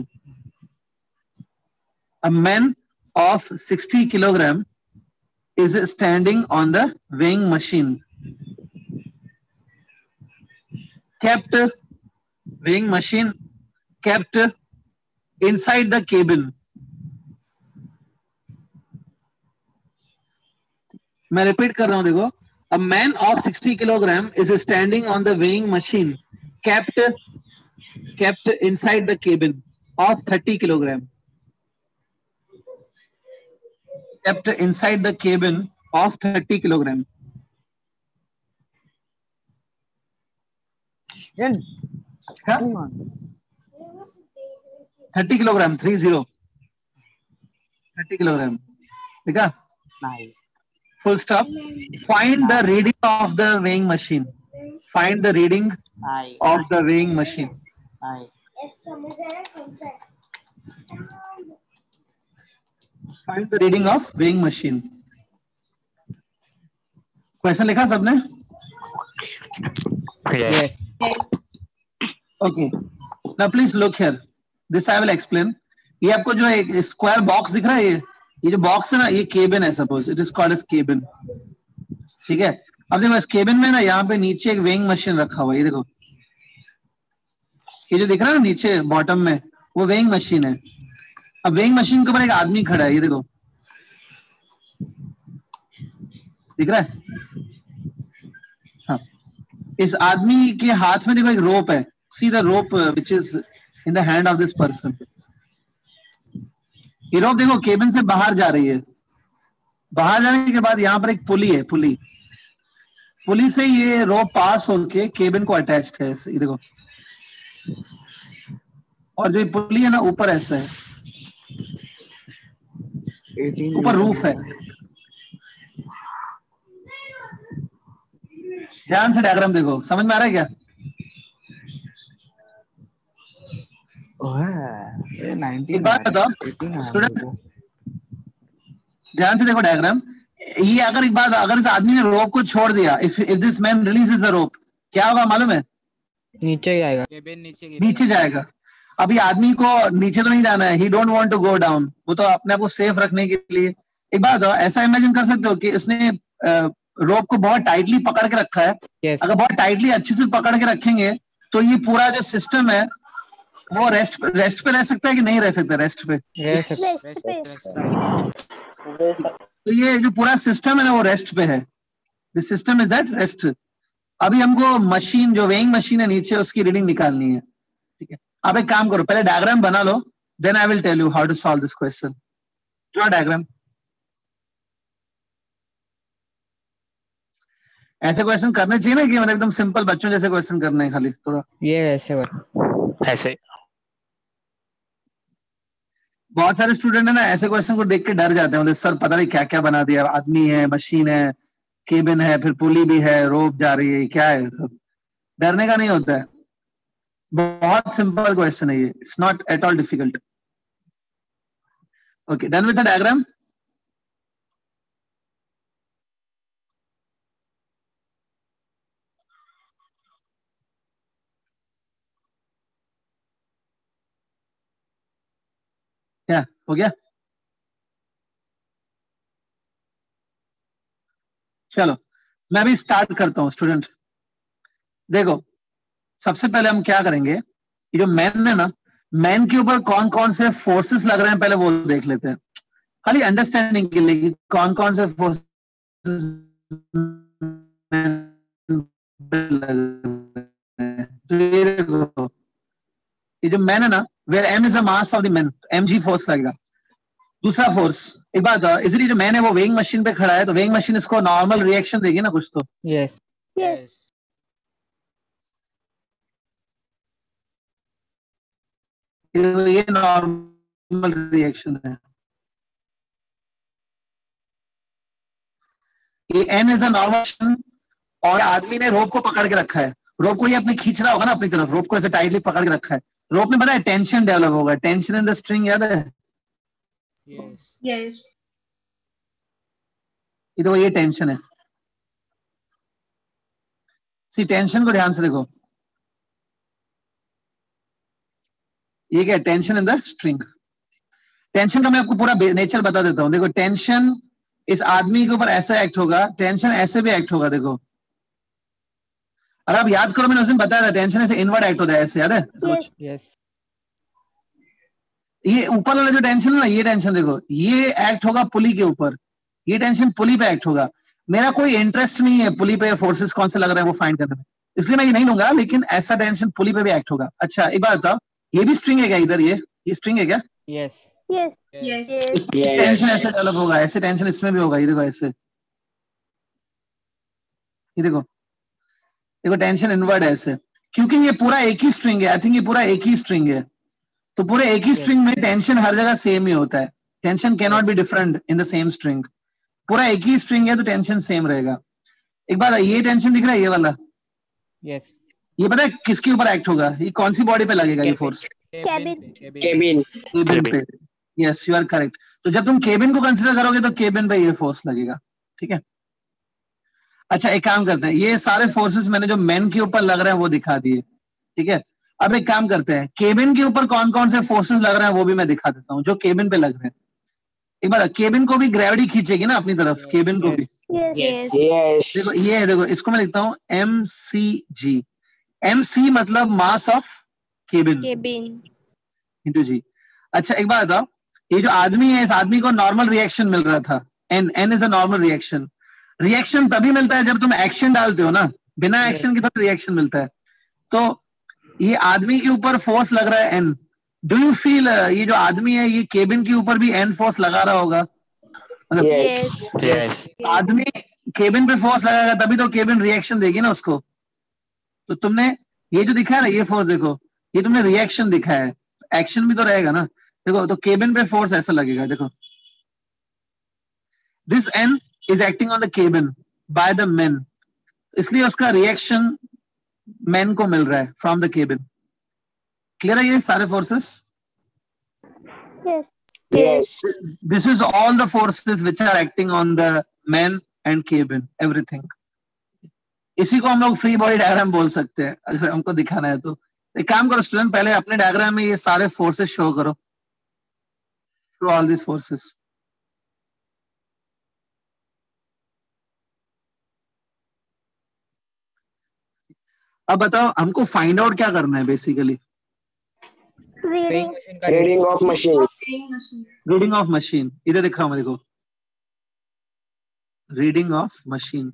A man of 60 kilogram is standing on the weighing machine. Kept weighing machine kept inside the cabin. मैं repeat कर रहा हूं, देखो। A man of 60 kilogram is standing on the weighing machine kept inside the cabin of 30 kilogram. Kept inside the cabin of 30 kilogram. क्या? 30 kilogram 30 kilogram ठीक है। Full stop. Find the reading of the weighing machine. Find the reading of the weighing machine. Find the reading of weighing machine. Question लिखा सबने? yes Okay. Now please look here. This I will explain. ये आपको जो एक square box दिख रहा है, ये जो बॉक्स है ना, ये केबिन है। Suppose it is called as cabin. ठीक है, अब देखो इस केबिन में ना यहाँ पे नीचे एक वेइंग मशीन रखा हुआ है। ये देखो, ये जो दिख रहा है ना नीचे बॉटम में, वो वेइंग मशीन है। अब वेइंग मशीन के ऊपर एक आदमी खड़ा है, ये देखो दिख रहा है। इस आदमी के हाथ में देखो एक रोप है, see the rope which is in the hand of this person. ये रोप देखो केबिन से बाहर जा रही है, बाहर जाने के बाद यहाँ पर एक पुली है, पुली से ये रोप पास होके केबिन को अटैच्ड है, ये देखो। और जो पुली है ना ऊपर ऐसा है, ऊपर रूफ है। ध्यान से डायग्राम देखो, समझ में आ रहा है क्या? एक बात बताओ स्टूडेंट, ध्यान से देखो डायग्राम। ये अगर एक बात, अगर इस आदमी ने रोप को छोड़ दिया, if this man releases the rope, क्या होगा मालूम है? नीचे जाएगा, नीचे जाएगा। अभी आदमी को नीचे तो नहीं जाना है, he don't want to go down, वो तो अपने आप को सेफ रखने के लिए। एक बात बताओ, ऐसा इमेजिन कर सकते हो कि इसने रोप को बहुत टाइटली पकड़ के रखा है। yes. अगर बहुत टाइटली अच्छे से पकड़ के रखेंगे तो ये पूरा जो सिस्टम है वो रेस्ट पे रह सकता है कि नहीं रह सकता? रेस्ट पे। तो ये जो पूरा सिस्टम है ना वो रेस्ट पे है, this system is at rest. अभी हमको मशीन, जो वेइंग मशीन है नीचे, उसकी रीडिंग निकालनी है, ठीक है? आप एक काम करो, पहले डायग्राम बना लो, then I will tell you how to solve this question. Draw diagram. ऐसे क्वेश्चन करने चाहिए ना कि मतलब एकदम सिंपल बच्चों जैसे क्वेश्चन करने हैं खाली थोड़ा। ये ऐसे बहुत सारे स्टूडेंट है ना ऐसे क्वेश्चन को देख के डर जाते हैं, मतलब सर पता नहीं क्या क्या बना दिया, आदमी है, मशीन है, केबिन है, फिर पुली भी है, रोप जा रही है, क्या है सब। डरने का नहीं होता है, बहुत सिंपल क्वेश्चन है ये, it's not at all difficult. Okay, done with the diagram. क्या हो गया? चलो मैं अभी स्टार्ट करता हूं स्टूडेंट। देखो सबसे पहले हम क्या करेंगे, ये जो मैन है ना, मैन के ऊपर कौन कौन से फोर्सेस लग रहे हैं पहले वो देख लेते हैं, खाली अंडरस्टैंडिंग के लिए कि कौन कौन से फोर्सेस तो ये देखो, ये जो मैन है ना, where m is the mass of the man, mg force लगेगा। दूसरा फोर्स, एक बात, इसलिए जो मैन है वो वेइंग मशीन पे खड़ा है, तो वेइंग मशीन इसको नॉर्मल रिएक्शन देगी ना कुछ तो। यस ये नॉर्मल रिएक्शन है। ये एन इज अ नॉर्मल, और आदमी ने रोप को पकड़ के रखा है, रोप को ये अपने खींच रहा होगा ना अपनी तरफ, रोप को ऐसे टाइटली पकड़ के रखा है। रोप में पता है टेंशन डेवलप होगा, टेंशन इन द स्ट्रिंग, याद है? यस ये तो ये टेंशन है, सी टेंशन को ध्यान से देखो, ये क्या tension in the string. Tension का मैं आपको पूरा नेचर बता देता हूं। देखो टेंशन इस आदमी के ऊपर ऐसा एक्ट होगा, टेंशन ऐसे भी एक्ट होगा। देखो अगर आप याद करो, मैंने उस दिन बताया था टेंशन ऐसे इनवर्ड एक्ट होता है, ऐसे, याद है? यस ये ऊपर वाला जो टेंशन है ना, ये टेंशन देखो, ये एक्ट होगा पुली के ऊपर, ये टेंशन पुली पे एक्ट होगा। मेरा कोई इंटरेस्ट नहीं है पुली पे फोर्सेस कौन से लग रहे हैं वो फाइंड करने में, इसलिए मैं ये नहीं लूंगा, लेकिन ऐसा टेंशन पुली पे भी एक्ट होगा। अच्छा एक बात बताओ, ये भी स्ट्रिंग है क्या इधर? ये स्ट्रिंग है क्या? यस यस टेंशन ऐसे डेवलप होगा, ऐसे टेंशन इसमें भी होगा, ये देखो ऐसे, ये देखो टेंशन इनवर्ड है ऐसे, क्योंकि ये पूरा एक ही स्ट्रिंग है। आई थिंक ये पूरा एक ही स्ट्रिंग है, तो पूरे एक ही स्ट्रिंग में टेंशन हर जगह सेम ही होता है। Tension can not be different in the same string, पूरा एक ही स्ट्रिंग है तो टेंशन सेम रहेगा। एक बार ये टेंशन दिख रहा है, ये वाला, यस ये पता है किसके ऊपर एक्ट होगा? ये कौन सी बॉडी पे लगेगा ये फोर्स? केबिन पे। Yes you are correct. तो जब तुम केबिन को कंसीडर करोगे तो केबिन पे ये फोर्स लगेगा, ठीक है? अच्छा एक काम करते हैं, ये सारे फोर्सेस मैंने जो मैन के ऊपर लग रहे हैं वो दिखा दिए, ठीक है? अब एक काम करते हैं, केबिन के ऊपर कौन कौन से फोर्सेस लग रहे हैं वो भी मैं दिखा देता हूँ, जो केबिन पे लग रहे हैं। एक बार केबिन को भी ग्रेविटी खींचेगी ना अपनी तरफ, केबिन को भी। देखो ये देखो, इसको मैं लिखता हूँ mcg। mc मतलब मास ऑफ केबिन इंटू जी। अच्छा एक बात बताओ, ये जो आदमी है, इस आदमी को नॉर्मल रिएक्शन मिल रहा था, n is a normal reaction. Reaction तभी मिलता है जब तुम एक्शन डालते हो ना, बिना एक्शन के तो रिएक्शन मिलता है। तो ये आदमी के ऊपर फोर्स लग रहा है N। डू यू फील ये जो आदमी है ये केबिन के ऊपर भी N फोर्स लगा रहा होगा? मतलब Yes. आदमी केबिन पे फोर्स लगाएगा तभी तो केबिन रिएक्शन देगी ना उसको। तो तुमने ये जो दिखा है ना, ये फोर्स देखो, ये तुमने रिएक्शन दिखा है, एक्शन भी तो रहेगा ना। देखो तो केबिन पे फोर्स ऐसा लगेगा, देखो this N is acting on the cabin by the main, इसलिए उसका रिएक्शन मैन को मिल रहा है फ्रॉम द केबिन। क्लियर है ये सारे forces? Yes. This is all the forces which are acting on the man and cabin, everything. इसी को हम लोग फ्री बॉडी डायग्राम बोल सकते हैं अगर हमको दिखाना है तो। एक काम करो स्टूडेंट, पहले अपने डायग्राम में ये सारे फोर्सेस शो करो, शो ऑल दिस फोर्सेस। अब बताओ हमको फाइंड आउट क्या करना है basically? Reading of machine. Reading of machine. इधर दिखा मैं, देखो रीडिंग ऑफ मशीन।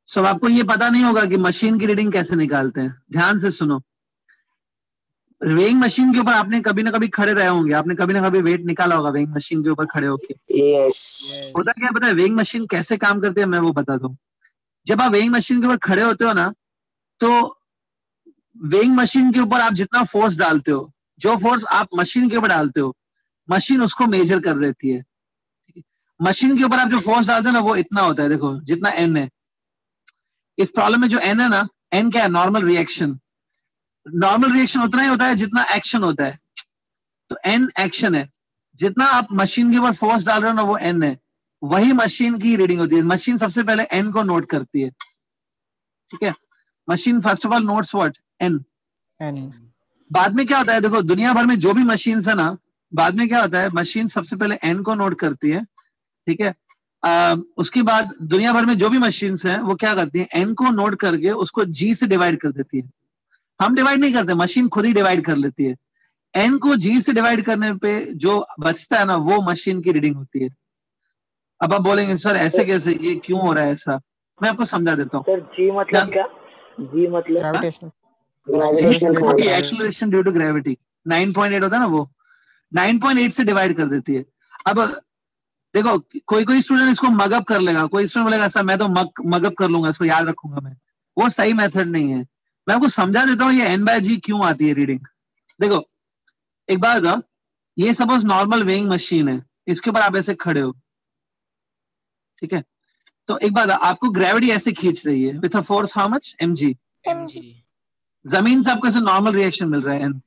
सो आपको ये पता नहीं होगा कि मशीन की रीडिंग कैसे निकालते हैं। ध्यान से सुनो, वेइंग मशीन के ऊपर आपने कभी ना कभी खड़े रहे होंगे, आपने कभी ना कभी वेट निकाला होगा वेइंग मशीन के ऊपर खड़े होके। Yes. होता क्या पता है वेइंग मशीन कैसे काम करती है, मैं वो बता दूं। जब आप वेइंग मशीन के ऊपर खड़े होते हो ना, तो वेइंग मशीन के ऊपर आप जितना फोर्स डालते हो, जो फोर्स आप मशीन के ऊपर डालते हो, मशीन उसको मेजर कर देती है। मशीन के ऊपर आप जो फोर्स डालते हो ना, वो इतना होता है, देखो जितना N है। इस प्रॉब्लम में जो N है ना, N क्या है? Normal reaction. नॉर्मल रिएक्शन उतना ही होता है जितना एक्शन होता है। तो N एक्शन है, जितना आप मशीन के ऊपर फोर्स डाल रहे हो ना वो N है, वही मशीन की रीडिंग होती है। मशीन सबसे पहले N को नोट करती है, ठीक है। Machine first of all notes what? N। बाद में क्या होता है, देखो दुनिया भर में जो भी मशीन है ना, बाद में क्या होता है, मशीन सबसे पहले N को नोट करती है, ठीक है। उसके बाद दुनिया भर में जो भी मशीन हैं वो क्या करती है, N को नोट करके उसको G से डिवाइड कर देती है। हम डिवाइड नहीं करते, मशीन खुद ही डिवाइड कर लेती है। N को G से डिवाइड करने पे जो बचता है ना, वो मशीन की रीडिंग होती है। अब आप बोलेंगे सर ऐसे कैसे, ये क्यों हो रहा है ऐसा? मैं आपको समझा देता हूँ। सर G मतलब क्या? G मतलब एक्सेलरेशन ड्यू टू ग्रेविटी। 9.8 होता है ना, वो 9.8 से डिवाइड कर देती है। अब देखो कोई स्टूडेंट इसको मगअप कर लेगा, कोई स्टूडेंट बोलेगा सर मैं तो मगअप कर लूंगा, इसको याद रखूंगा मैं। वो सही मेथड नहीं है। मैं आपको समझा देता हूँ ये N/G क्यों आती है रीडिंग। देखो एक बात बताओ, ये सपोज नॉर्मल वेइंग मशीन है, इसके ऊपर आप ऐसे खड़े हो, ठीक है। तो एक बात, आपको ग्रेविटी ऐसे खींच रही है with a force how much? mg। जमीन से आपको ऐसे नॉर्मल रिएक्शन मिल रहा है n।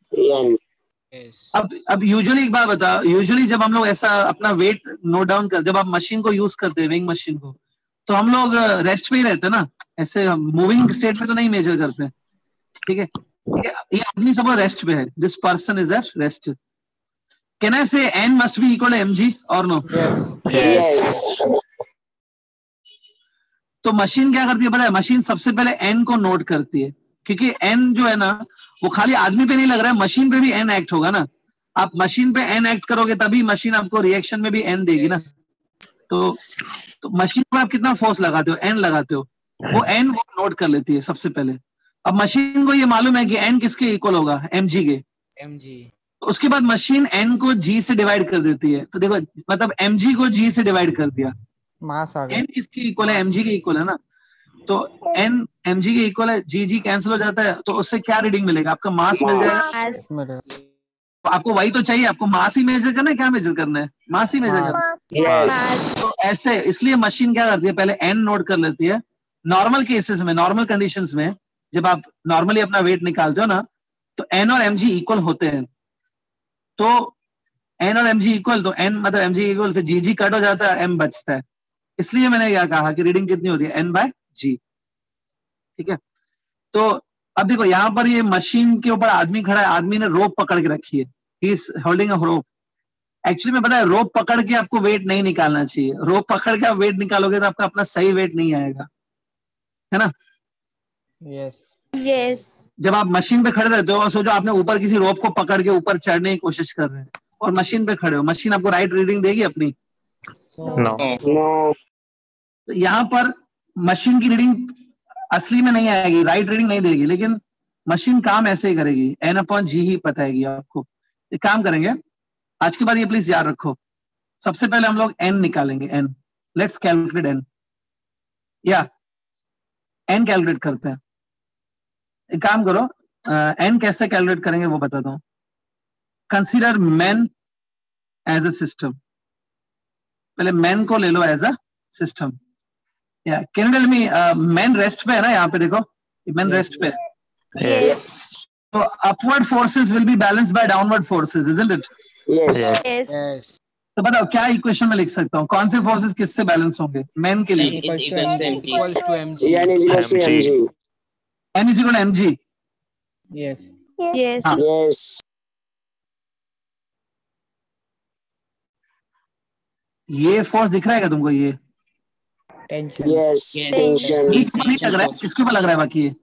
अब यूजुअली एक बात बता, यूजुअली जब हम लोग ऐसा अपना वेट नोट डाउन कर, जब आप मशीन को यूज करते हैं वेइंग मशीन को, तो हम लोग रेस्ट पे ही रहते हैं ना, ऐसे मूविंग स्टेट में तो नहीं मेजर करते हैं, ठीक है। ये आदमी सब रेस्ट पे है, this person is at rest. Can I say n must be equal to mg और नो? तो मशीन क्या करती है पता है? मशीन सबसे पहले n को नोट करती है, क्योंकि n जो है ना वो खाली आदमी पे नहीं लग रहा है, मशीन पे भी n एक्ट होगा ना। आप मशीन पे n एक्ट करोगे तभी मशीन आपको रिएक्शन में भी n देगी ना। तो मशीन पर आप कितना फोर्स लगाते हो? n लगाते हो, वो n वो नोट कर लेती है सबसे पहले। अब मशीन को ये मालूम है कि n किसके इक्वल होगा? mg के। तो उसके बाद मशीन n को g से डिवाइड कर देती है। तो देखो मतलब mg को g से डिवाइड कर दिया, n किसके इक्वल है? mg के इक्वल है ना। तो n mg के इक्वल है, g कैंसिल हो जाता है, तो उससे क्या रीडिंग मिलेगा? आपका मास मिल जाएगा। तो आपको वही तो चाहिए, आपको मास ही मेजर करना है। क्या मेजर करना है? मास ही मेजर करना है। तो ऐसे इसलिए मशीन क्या करती है, पहले n नोट कर लेती है। नॉर्मल केसेस में, नॉर्मल कंडीशंस में जब आप नॉर्मली अपना वेट निकालते हो ना, तो n और mg इक्वल होते हैं। तो n और mg इक्वल, तो n मतलब mg इक्वल, फिर g कट हो जाता है, m बचता है। इसलिए मैंने क्या कहा कि रीडिंग कितनी होती है? n/g, ठीक है। तो अब देखो यहाँ पर ये मशीन के ऊपर आदमी खड़ा है, आदमी ने रोप पकड़ के रखी है, he is holding a rope. Actually में पता है रोप पकड़ के आपको वेट नहीं निकालना चाहिए। रोप पकड़ के आप वेट निकालोगे तो आपका अपना सही वेट नहीं आएगा, है ना। Yes. जब आप मशीन पे खड़े रहते हो और सोचो आपने ऊपर किसी रोप को पकड़ के ऊपर चढ़ने की कोशिश कर रहे हैं और मशीन पे खड़े हो, मशीन आपको राइट रीडिंग देगी अपनी? No. No. तो यहाँ पर मशीन की रीडिंग असली में नहीं आएगी, राइट रीडिंग नहीं देगी, लेकिन मशीन काम ऐसे ही करेगी, n/g ही बताएगी आपको। एक काम करेंगे, आज के बाद ये प्लीज याद रखो, सबसे पहले हम लोग n निकालेंगे, n। लेट्स कैलकुलेट n, या n कैलकुलेट करते हैं। एक काम करो, n कैसे कैलकुलेट करेंगे वो बताता हूं। Consider men as a system, पहले men को ले लो एज अ सिस्टम। या can tell me, men rest पे है ना, यहाँ पे देखो men रेस्ट पे है। Yes. तो upward forces will be balanced bye downward forces, isn't it? Yes. Yes. तो बताओ क्या इक्वेशन में लिख सकता हूँ, कौन से फोर्सेस किससे बैलेंस होंगे men के लिए? N is equals to mg. Equals to mg. N is equals to mg. n is equal to mg। Yes. Yes. हाँ। Yes. ये फोर्स दिख रहा है क्या तुमको? ये Tension. Yes. Yes. Tension. ये क्यों नहीं लग रहा है, किसके ऊपर लग रहा है बाकी? ये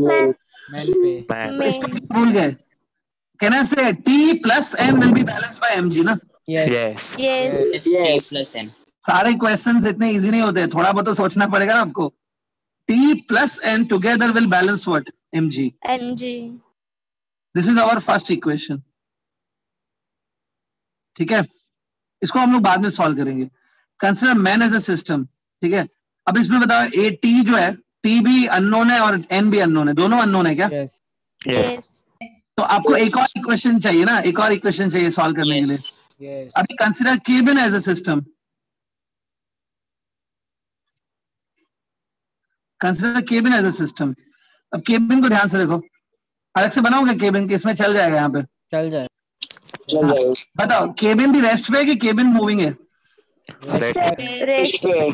Man. Man पे. इसको Main. क्यों भूल गए? Can I say T plus N will be balanced by mg ना? Yes. Yes. Yes, T Yes. plus n. सारे क्वेश्चंस इतने इजी नहीं होते, थोड़ा बहुत तो सोचना पड़ेगा ना आपको। T plus N together will balance what? mg. mg. This is our first equation, ठीक है? इसको हम लोग बाद में सॉल्व करेंगे। Consider man as a system, ठीक है? अब इसमें बताओ, ए टी जो है, टी भी अननोन है और एन भी अननोन है, दोनों अननोन है क्या? Yes. Yes. तो आपको एक और इक्वेशन चाहिए ना, एक और इक्वेशन चाहिए सॉल्व करने के लिए। Yes. Yes. अभी consider cabin as a system, consider cabin as a system. अब केबिन को ध्यान से देखो, अलग से बनाओगे केबिन के, इसमें चल जाएगा यहाँ पे। चल जाए. चल हाँ, जाएगा। बताओ केबिन भी रेस्ट पे है कि केबिन मूविंग है? Rest. पे।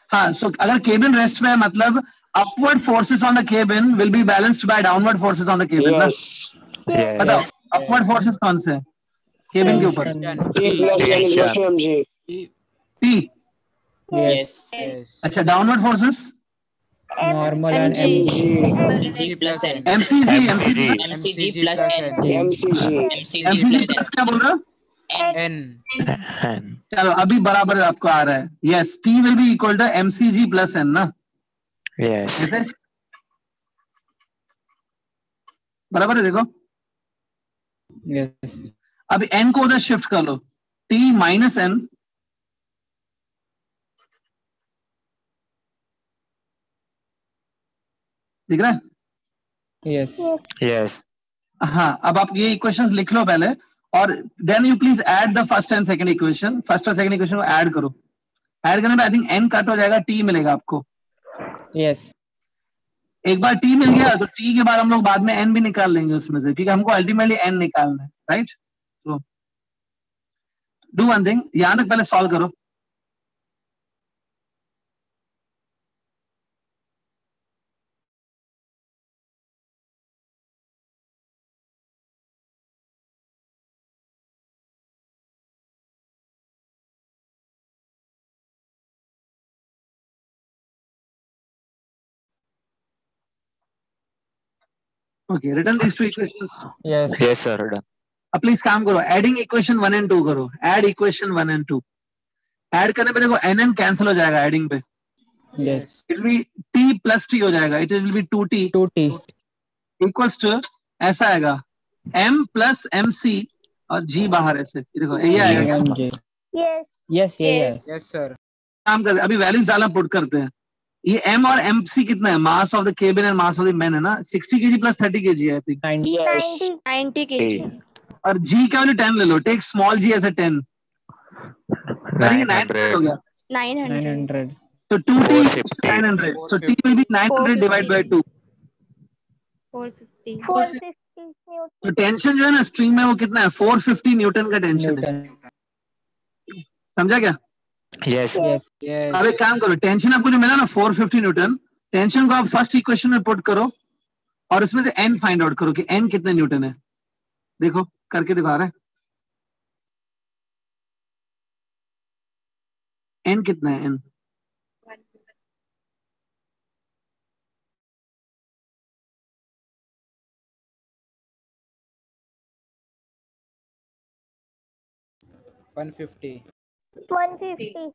हाँ, सो अगर केबिन रेस्ट में है मतलब upward forces on the cabin will be balanced bye downward forces on the cabin ना? Yes. बताओ अपवर्ड फोर्सेस कौन से हैं केबिन के ऊपर? T plus N is equals to mg. P। Yes. Yes. अच्छा, downward forces? Normal and mg. mg plus n. MCG, MCG, mcg plus n. mcg. mcg MCG plus plus क्या बोल रहा? N. चलो अभी बराबर आपको आ रहा है। Yes, T will be equal to MCG plus N ना? ऐसे बराबर है, देखो। Yes. अब N को उधर शिफ्ट कर लो, T माइनस N, दिख रहा है? Yes. हाँ, अब आप ये इक्वेशंस लिख लो पहले, और then you please add the first and second equation. First और सेकंड इक्वेशन को ऐड करो। ऐड करने पे आई थिंक n कट हो जाएगा, t मिलेगा आपको। Yes. एक बार t मिल गया तो t के बाद हम लोग बाद में n भी निकाल लेंगे उसमें से, क्योंकि हमको अल्टीमेटली n निकालना है, राइट? तो डू वन थिंग, यहां तक पहले सॉल्व करो। Okay, return these two equations. Yes. अब प्लीज काम करो, एडिंग इक्वेशन 1 and 2 करो। Add equation 1 and 2। ऐड करने पे देखो n कैंसिल हो जाएगा एडिंग पे। Yes. It will be t plus t हो जाएगा, it will be 2t 2T. Equals to, ऐसा आएगा m प्लस mc और g बाहर, ऐसे ये देखो, ये आएगा। mg. Yes. Yes. Yes. Yes, sir. काम करते, अभी वैल्यूज डालना पुट करते हैं। ये m और mc कितना है? Mass of the cabin and mass of the man है ना? 60 kg प्लस 30 kg है आई थिंक। 90. Yes. 90 kg. और g का वैल्यू 10 ले लो, take small g as a 10, करेंगे 900 हो गया। 900. 900. तो 2t 900, so t will be 900 divided by 2। 450. 450 तो टेंशन जो है ना स्ट्रिंग में वो कितना है? 450 न्यूटन का टेंशन है, Newton. समझा क्या? Yes. अब एक काम करो, टेंशन आपको जो मिला ना 450 न्यूटन, टेंशन को आप फर्स्ट इक्वेशन में पुट करो और उसमें से n फाइंड आउट करो कि n कितने न्यूटन है। देखो करके दिखा रहा है, n कितना है? n 150. 150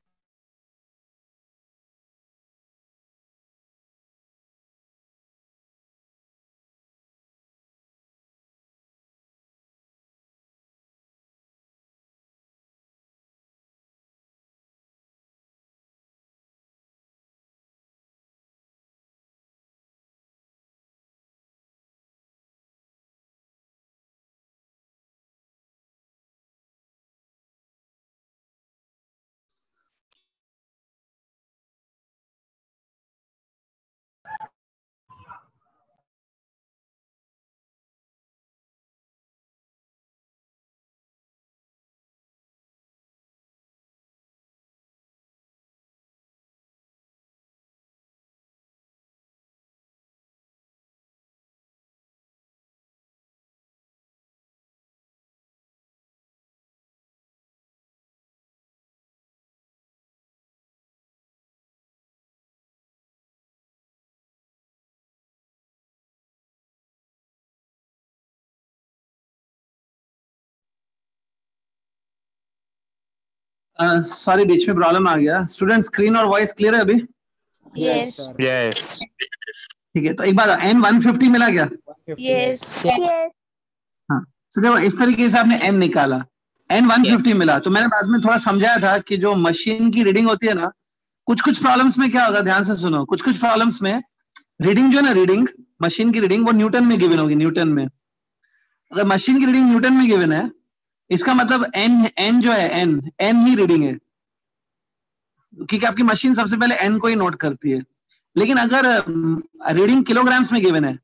सॉरी बीच में प्रॉब्लम आ गया। स्टूडेंट स्क्रीन और वॉइस क्लियर है अभी? Yes. Yes. ठीक है, तो एक बात n 150 मिला क्या? Yes. Yes. हाँ, तो देखो इस तरीके से आपने n निकाला, n 150 मिला, तो मैंने बाद में थोड़ा समझाया था कि जो मशीन की रीडिंग होती है ना, कुछ कुछ प्रॉब्लम्स में क्या होगा, ध्यान से सुनो, कुछ कुछ प्रॉब्लम्स में रीडिंग जो है ना, रीडिंग मशीन की रीडिंग वो न्यूटन में गिवन होगी, न्यूटन में। अगर मशीन की रीडिंग न्यूटन में गिवन है, इसका मतलब n जो है n ही रीडिंग है, क्योंकि आपकी मशीन सबसे पहले n को ही नोट करती है। लेकिन अगर रीडिंग किलोग्राम्स में गिवन है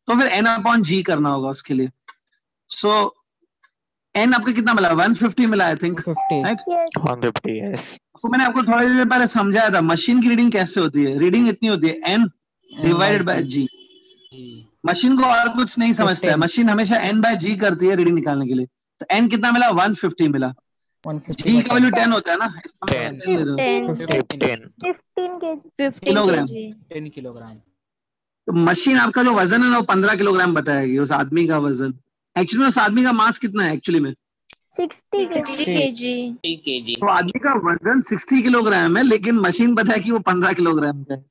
तो फिर n/g करना होगा उसके लिए। सो n आपका कितना मिला? 150 मिला आई थिंक, 150. राइट? 150. Yes. तो मैंने आपको थोड़ी देर पहले समझाया था मशीन की रीडिंग कैसे होती है। रीडिंग इतनी होती है n divided by g। Machine को और कुछ नहीं समझता है, मशीन हमेशा n/g करती है रीडिंग निकालने के लिए। तो n कितना मिला? 150 मिला। 150. g का वैल्यू 10 होता है ना, इसका 10. मतलब 10 ले रहे हो। 10. 15. 15 kg. 15 किलोग्राम। kg. 10 किलोग्राम। तो मशीन आपका जो वजन है ना वो 15 किलोग्राम बताएगी, उस आदमी का वजन। एक्चुअली में उस आदमी का मास कितना है एक्चुअली में? 60 kg. 3 kg। तो आदमी का वजन 60 किलोग्राम है, लेकिन मशीन पता है कि वो 15 किलोग्राम का है।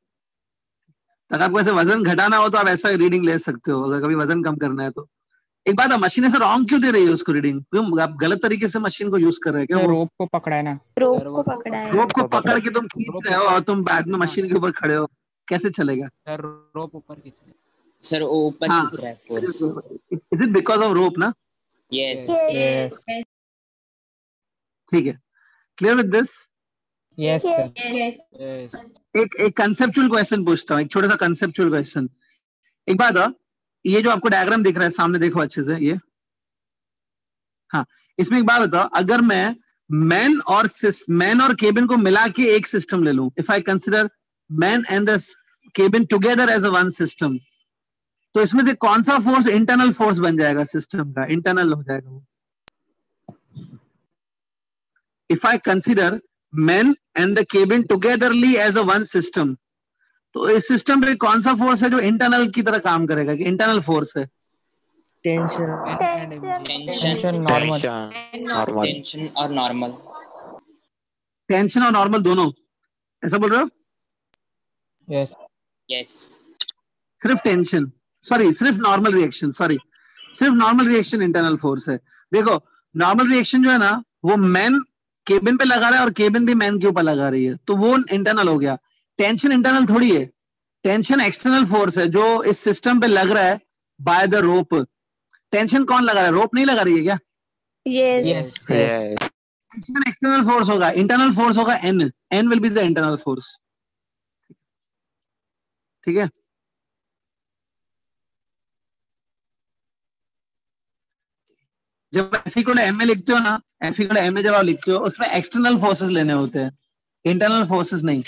अगर आपको ऐसे वजन घटाना हो तो आप ऐसा रीडिंग ले सकते हो, अगर कभी वजन कम करना है तो। एक बात है, मशीन ऐसे रॉन्ग क्यों दे रही है उसको रीडिंग? क्यों आप गलत तरीके से मशीन को यूज कर रहे हैं क्या? रोप को पकड़ा है ना, रोप को पकड़ा है. रोप को पकड़ के तुम खींच रहे हो और तुम बाद में मशीन के ऊपर खड़े हो, कैसे चलेगा? सर रोप ऊपर खींच रहा है। सर वो ऊपर हाँ, खींच रहा है force. Is it because of rope ना? यस। Yes. ठीक है, clear with this? Yes sir, yes. एक कंसेप्चुअल क्वेश्चन पूछता हूँ, एक छोटा सा कंसेप्चुअल क्वेश्चन। एक बात है, ये जो आपको डायग्राम दिख रहा है सामने, देखो अच्छे से ये। हाँ, इसमें एक बात बताओ, अगर मैं मैन और केबिन को मिला के एक सिस्टम ले लूं, if I consider man and the cabin together as a one system, तो इसमें से कौन सा फोर्स इंटरनल फोर्स बन जाएगा सिस्टम का? इंटरनल हो जाएगा वो। If I consider man and the cabin togetherly as a one system, तो इस सिस्टम पे कौन सा फोर्स है जो इंटरनल की तरह काम करेगा? कि इंटरनल फोर्स है? Tension, tension normal, normal. Tension और नॉर्मल। टेंशन और नॉर्मल दोनों, ऐसा बोल रहे हो? Yes yes. सिर्फ टेंशन, सॉरी सिर्फ नॉर्मल रिएक्शन, सॉरी सिर्फ नॉर्मल रिएक्शन इंटरनल फोर्स है। देखो नॉर्मल रिएक्शन जो है ना, वो मैन केबिन पे लगा रहा है और केबिन भी मैन के ऊपर लगा रही है, तो वो इंटरनल हो गया। टेंशन इंटरनल थोड़ी है, टेंशन एक्सटर्नल फोर्स है जो इस सिस्टम पे लग रहा है बाय द रोप। टेंशन कौन लगा रहा है? रोप नहीं लगा रही है क्या? Yes. Yes tension external force होगा, इंटरनल फोर्स होगा n will be the internal force. ठीक है, जब F equal to m a लिखते हो ना, F equal to m a जब आप लिखते हो, उसमें एक्सटर्नल फोर्सेस लेने होते हैं, इंटरनल फोर्सेस नहीं।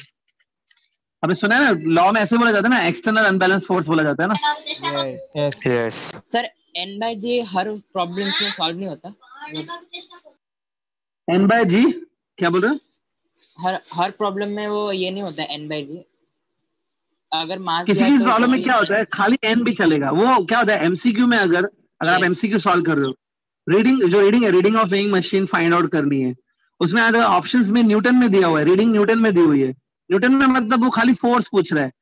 अभी सुना है ना, लॉ में ऐसे बोला जाता है ना, एक्सटर्नल अनबैलेंस फोर्स बोला जाता है ना। यस। यस सर n/j हर प्रॉब्लम्स में सॉल्व नहीं होता। n/g क्या बोल रहे हो? हर प्रॉब्लम में वो ये नहीं होता n/j। अगर मास किसी किसी प्रॉब्लम में क्या होता है, खाली n भी चलेगा। वो क्या होता है एमसीक्यू में, अगर आप Yes. एमसीक्यू सॉल्व कर रहे हो, रीडिंग है, reading of weighing machine find out करनी है, उसमें अगर ऑप्शंस में न्यूटन में दिया हुआ है, रीडिंग न्यूटन में दी हुई है, न्यूटन में मतलब वो खाली फोर्स पूछ रहा है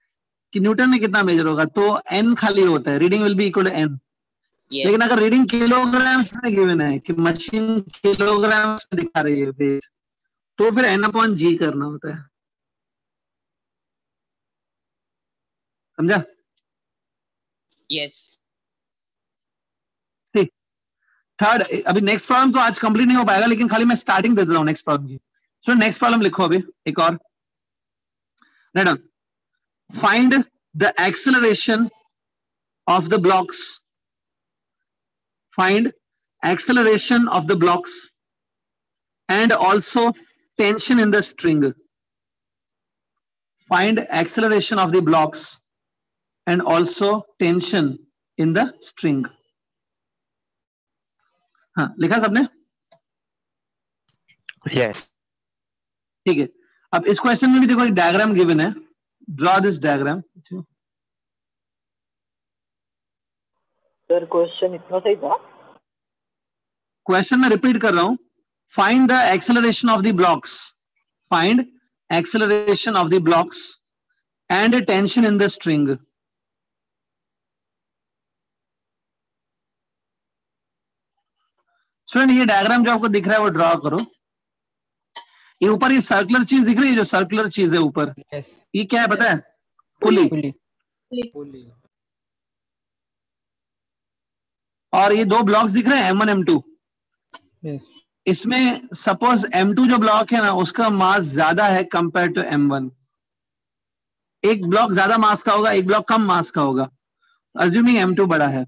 कि न्यूटन में कितना मेजर होगा, तो n खाली होता है, reading will be equal to n। Yes. लेकिन अगर रीडिंग किलोग्राम्स में गिवन है कि मशीन किलोग्राम्स में दिखा रही है वेट, तो फिर n/g करना होता है। समझा? यस। थर्ड, अभी नेक्स्ट प्रॉब्लम तो आज कंप्लीट नहीं हो पाएगा, लेकिन खाली मैं स्टार्टिंग दे देता हूं नेक्स्ट प्रॉब्लम की। सो नेक्स्ट प्रॉब्लम लिखो अभी एक और। Right, find the acceleration of the blocks, find acceleration of the blocks and also tension in the string. Find acceleration of the blocks and also tension in the string. हाँ, लिखा सबने? Yes ठीक है, अब इस क्वेश्चन में भी देखो एक डायग्राम गिवन है, draw this diagram. Sir question इतना सही था? क्वेश्चन मैं रिपीट कर रहा हूं, Find the acceleration of the blocks. Find acceleration of the blocks and tension in the string. Student ये डायग्राम जो आपको दिख रहा है वो ड्रॉ करो। ये ऊपर ये सर्कुलर चीज दिख रही है, जो सर्कुलर चीज है ऊपर, Yes. ये क्या है पता है? पुली। Pulley. और ये दो ब्लॉक्स दिख रहे हैं M1 M2। Yes. इसमें सपोज M2 जो ब्लॉक है ना उसका मास ज्यादा है कंपेयर टू M1। एक ब्लॉक ज्यादा मास का होगा, एक ब्लॉक कम मास का होगा, अज्यूमिंग M2 बड़ा है।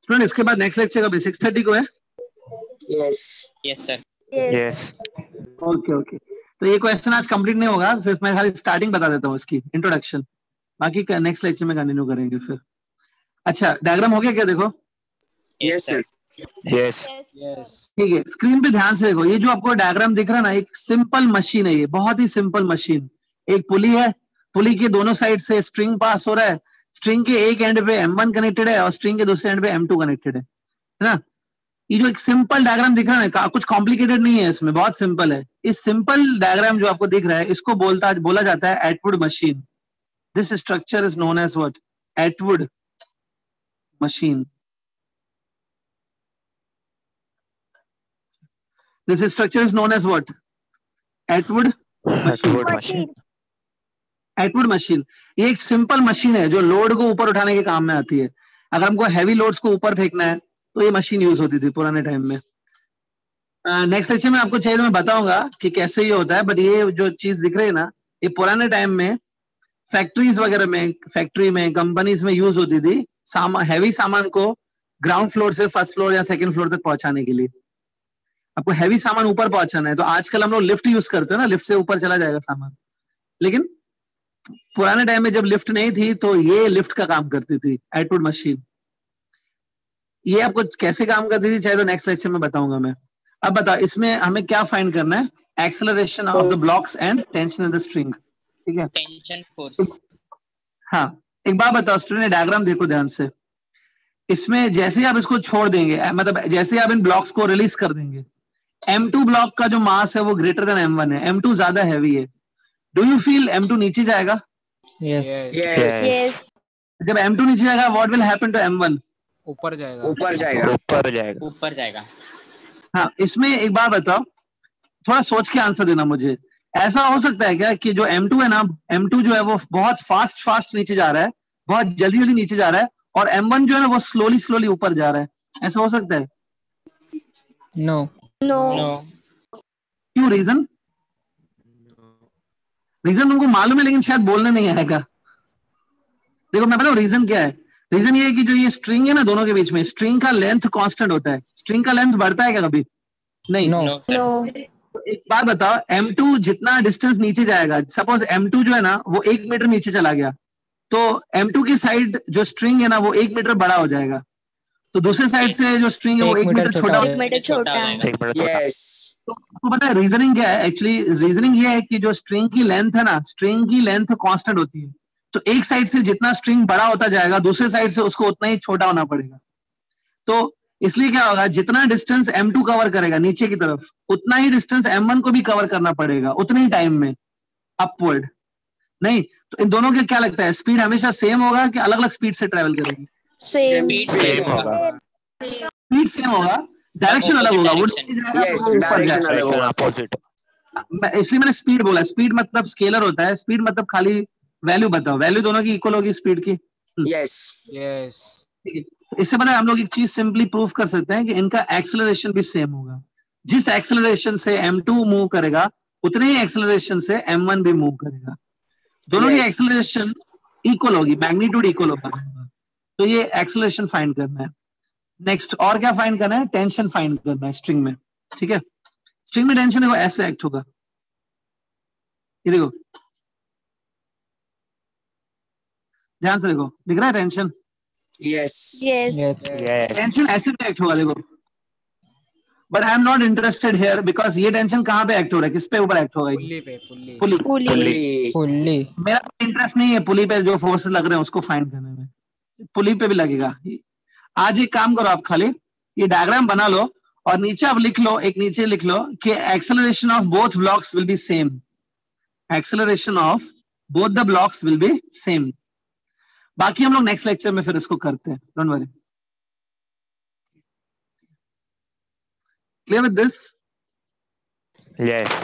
स्टूडेंट इसके बाद नेक्स्ट लेक्चर कब है? 6:30 को है। Yes. Yes sir. Yes. Okay okay, तो ये क्वेश्चन आज कंप्लीट नहीं होगा, सिर्फ मैं खाली स्टार्टिंग बता देता हूँ इसकी, इंट्रोडक्शन। बाकी नेक्स्ट लेक्चर में कंटिन्यू करेंगे फिर। अच्छा, डायग्राम हो गया क्या? देखो Yes, sir. Yes. Yes. ठीक है, स्क्रीन पे ध्यान से देखो। ये जो आपको डायग्राम दिख रहा है ना, एक सिंपल मशीन है, ये बहुत ही सिंपल मशीन। एक पुली है, पुली के दोनों साइड से स्ट्रिंग पास हो रहा है। स्ट्रिंग के एक एंड पे M1 कनेक्टेड है और स्ट्रिंग के दूसरे एंड पे M2 कनेक्टेड है ना। ये जो एक सिंपल डायग्राम दिख रहा है ना, कुछ कॉम्प्लिकेटेड नहीं है इसमें, बहुत सिंपल है। इस सिंपल डायग्राम जो आपको दिख रहा है इसको बोला जाता है Atwood machine. This structure is known as what? Atwood machine. This structure is known as what? Atwood machine. Atwood machine. ये एक सिंपल मशीन है जो लोड को ऊपर उठाने के काम में आती है। अगर हमको हैवी लोड्स को ऊपर फेंकना है तो ये मशीन यूज होती थी पुराने टाइम में। नेक्स्ट लेक्चर में आपको चाहिए तो मैं बताऊंगा कि कैसे ये होता है, बट ये जो चीज दिख रही है ना, ये पुराने टाइम में फैक्ट्रीज वगैरह में, फैक्ट्री में, कंपनीज में यूज होती थी हैवी सामान को ग्राउंड फ्लोर से फर्स्ट फ्लोर या सेकंड फ्लोर तक पहुंचाने के लिए। आपको हैवी सामान ऊपर पहुंचाना है तो आजकल हम लोग लिफ्ट यूज करते हैं ना, लिफ्ट से ऊपर चला जाएगा सामान। लेकिन पुराने टाइम में जब लिफ्ट नहीं थी तो ये लिफ्ट का काम करती थी एटवुड मशीन। ये आपको कैसे काम करती थी चाहे तो नेक्स्ट लेक्चर में बताऊंगा मैं। अब बताओ इसमें हमें क्या फाइंड करना है? Acceleration of the blocks and tension in the string. ठीक है, टेंशन फोर्स। हाँ, एक बात बताओ स्टूडेंट, डायग्राम देखो ध्यान से। इसमें जैसे ही आप इसको छोड़ देंगे, मतलब जैसे ही आप इन ब्लॉक्स को रिलीज कर देंगे, M2 ब्लॉक का जो मास है वो ग्रेटर देन M1 है, M2 ज्यादा हैवी है। डू यू फील M2 नीचे जाएगा? Yes. Yes. जब M2 नीचे जाएगा what will happen to M1? ऊपर जाएगा. ऊपर जाएगा. ऊपर जाएगा. ऊपर जाएगा। हाँ, इसमें एक बात बताओ, थोड़ा सोच के आंसर देना मुझे। ऐसा हो सकता है क्या कि जो M2 है ना, M2 जो है वो बहुत फास्ट नीचे जा रहा है, बहुत जल्दी नीचे जा रहा है, और M1 जो है ना वो स्लोली ऊपर जा रहा है? ऐसा हो सकता है? No. No. क्यों? रीजन तुमको मालूम है लेकिन शायद बोलने नहीं आएगा। देखो मैं बताऊं रीजन क्या है। रीजन ये है कि जो ये स्ट्रिंग है ना दोनों के बीच में, स्ट्रिंग का लेंथ कांस्टेंट होता है। स्ट्रिंग का लेंथ बढ़ता है क्या कभी? नहीं। No. No. तो एक बात बताओ, M2 जितना डिस्टेंस नीचे जाएगा, सपोज M2 जो है ना वो 1 मीटर नीचे चला गया, तो M2 की साइड जो स्ट्रिंग है ना वो 1 मीटर बड़ा हो जाएगा, तो दूसरे साइड से जो स्ट्रिंग है वो 1 मीटर छोटा हो 1 मीटर छोटा. Yes. तो आपको पता है रीजनिंग क्या है? एक्चुअली रीजनिंग ये है कि जो स्ट्रिंग की लेंथ है ना, स्ट्रिंग की लेंथ कांस्टेंट होती है, तो एक साइड से जितना स्ट्रिंग बड़ा होता जाएगा दूसरे साइड से उसको उतना ही छोटा होना पड़ेगा। तो इसलिए क्या होगा, जितना डिस्टेंस M2 कवर करेगा नीचे की तरफ, उतना ही डिस्टेंस M1 को भी कवर करना पड़ेगा उतने ही टाइम में अपवर्ड। नहीं तो इन दोनों के क्या लगता है, स्पीड हमेशा सेम होगा कि अलग अलग स्पीड से ट्रेवल करेगी? Same. सेम होगा. स्पीड सेम होगा, डायरेक्शन अलग होगा। वो नीचे जाएगा Yes, तो वो ऊपर direction जाएगा। अलग होगा. अपोजिट. इसलिए मैंने स्पीड बोला। स्पीड मतलब स्केलर होता है, स्पीड मतलब खाली वैल्यू बताओ, वैल्यू दोनों की इक्वल होगी स्पीड की। Yes. Yes. ठीक है, इससे पता है हम लोग एक चीज सिंपली प्रूव कर सकते हैं कि इनका एक्सेलरेशन भी सेम होगा। जिस एक्सेलरेशन से M2 मूव करेगा उतने ही एक्सेलरेशन से M1 भी मूव करेगा। दोनों की Yes. एक्सेलरेशन इक्वल होगी, मैग्नीट्यूड इक्वल होगा। तो ये एक्सेलरेशन फाइंड करना है। नेक्स्ट और क्या फाइंड करना है? टेंशन फाइंड करना है स्ट्रिंग में। ठीक है, स्ट्रिंग में टेंशन देखो ऐसे एक्ट होगा, ये देखो ध्यान से देखो, दिख रहा है tension? Yes. Yes. Yes. Tension ऐसे भी एक्ट होगा देखो, but I am not interested here because ये टेंशन कहाँ पे एक्ट हो रहा है, किस पे ऊपर एक्ट होगा? पुल्ली पे. पुल्ली. पुली। Pulley. पुल्ली. मेरा इंटरेस्ट नहीं है पुली पे जो फोर्सेस लग रहे हैं उसको फाइंड करने में, पुली पे भी लगेगा। आज एक काम करो आप, खाली ये डायग्राम बना लो और नीचे अब लिख लो, एक नीचे लिख लो कि acceleration of both blocks will be same, acceleration of both the blocks will be same. बाकी हम लोग नेक्स्ट लेक्चर में फिर इसको करते हैं, don't worry. Clear with this? Yes.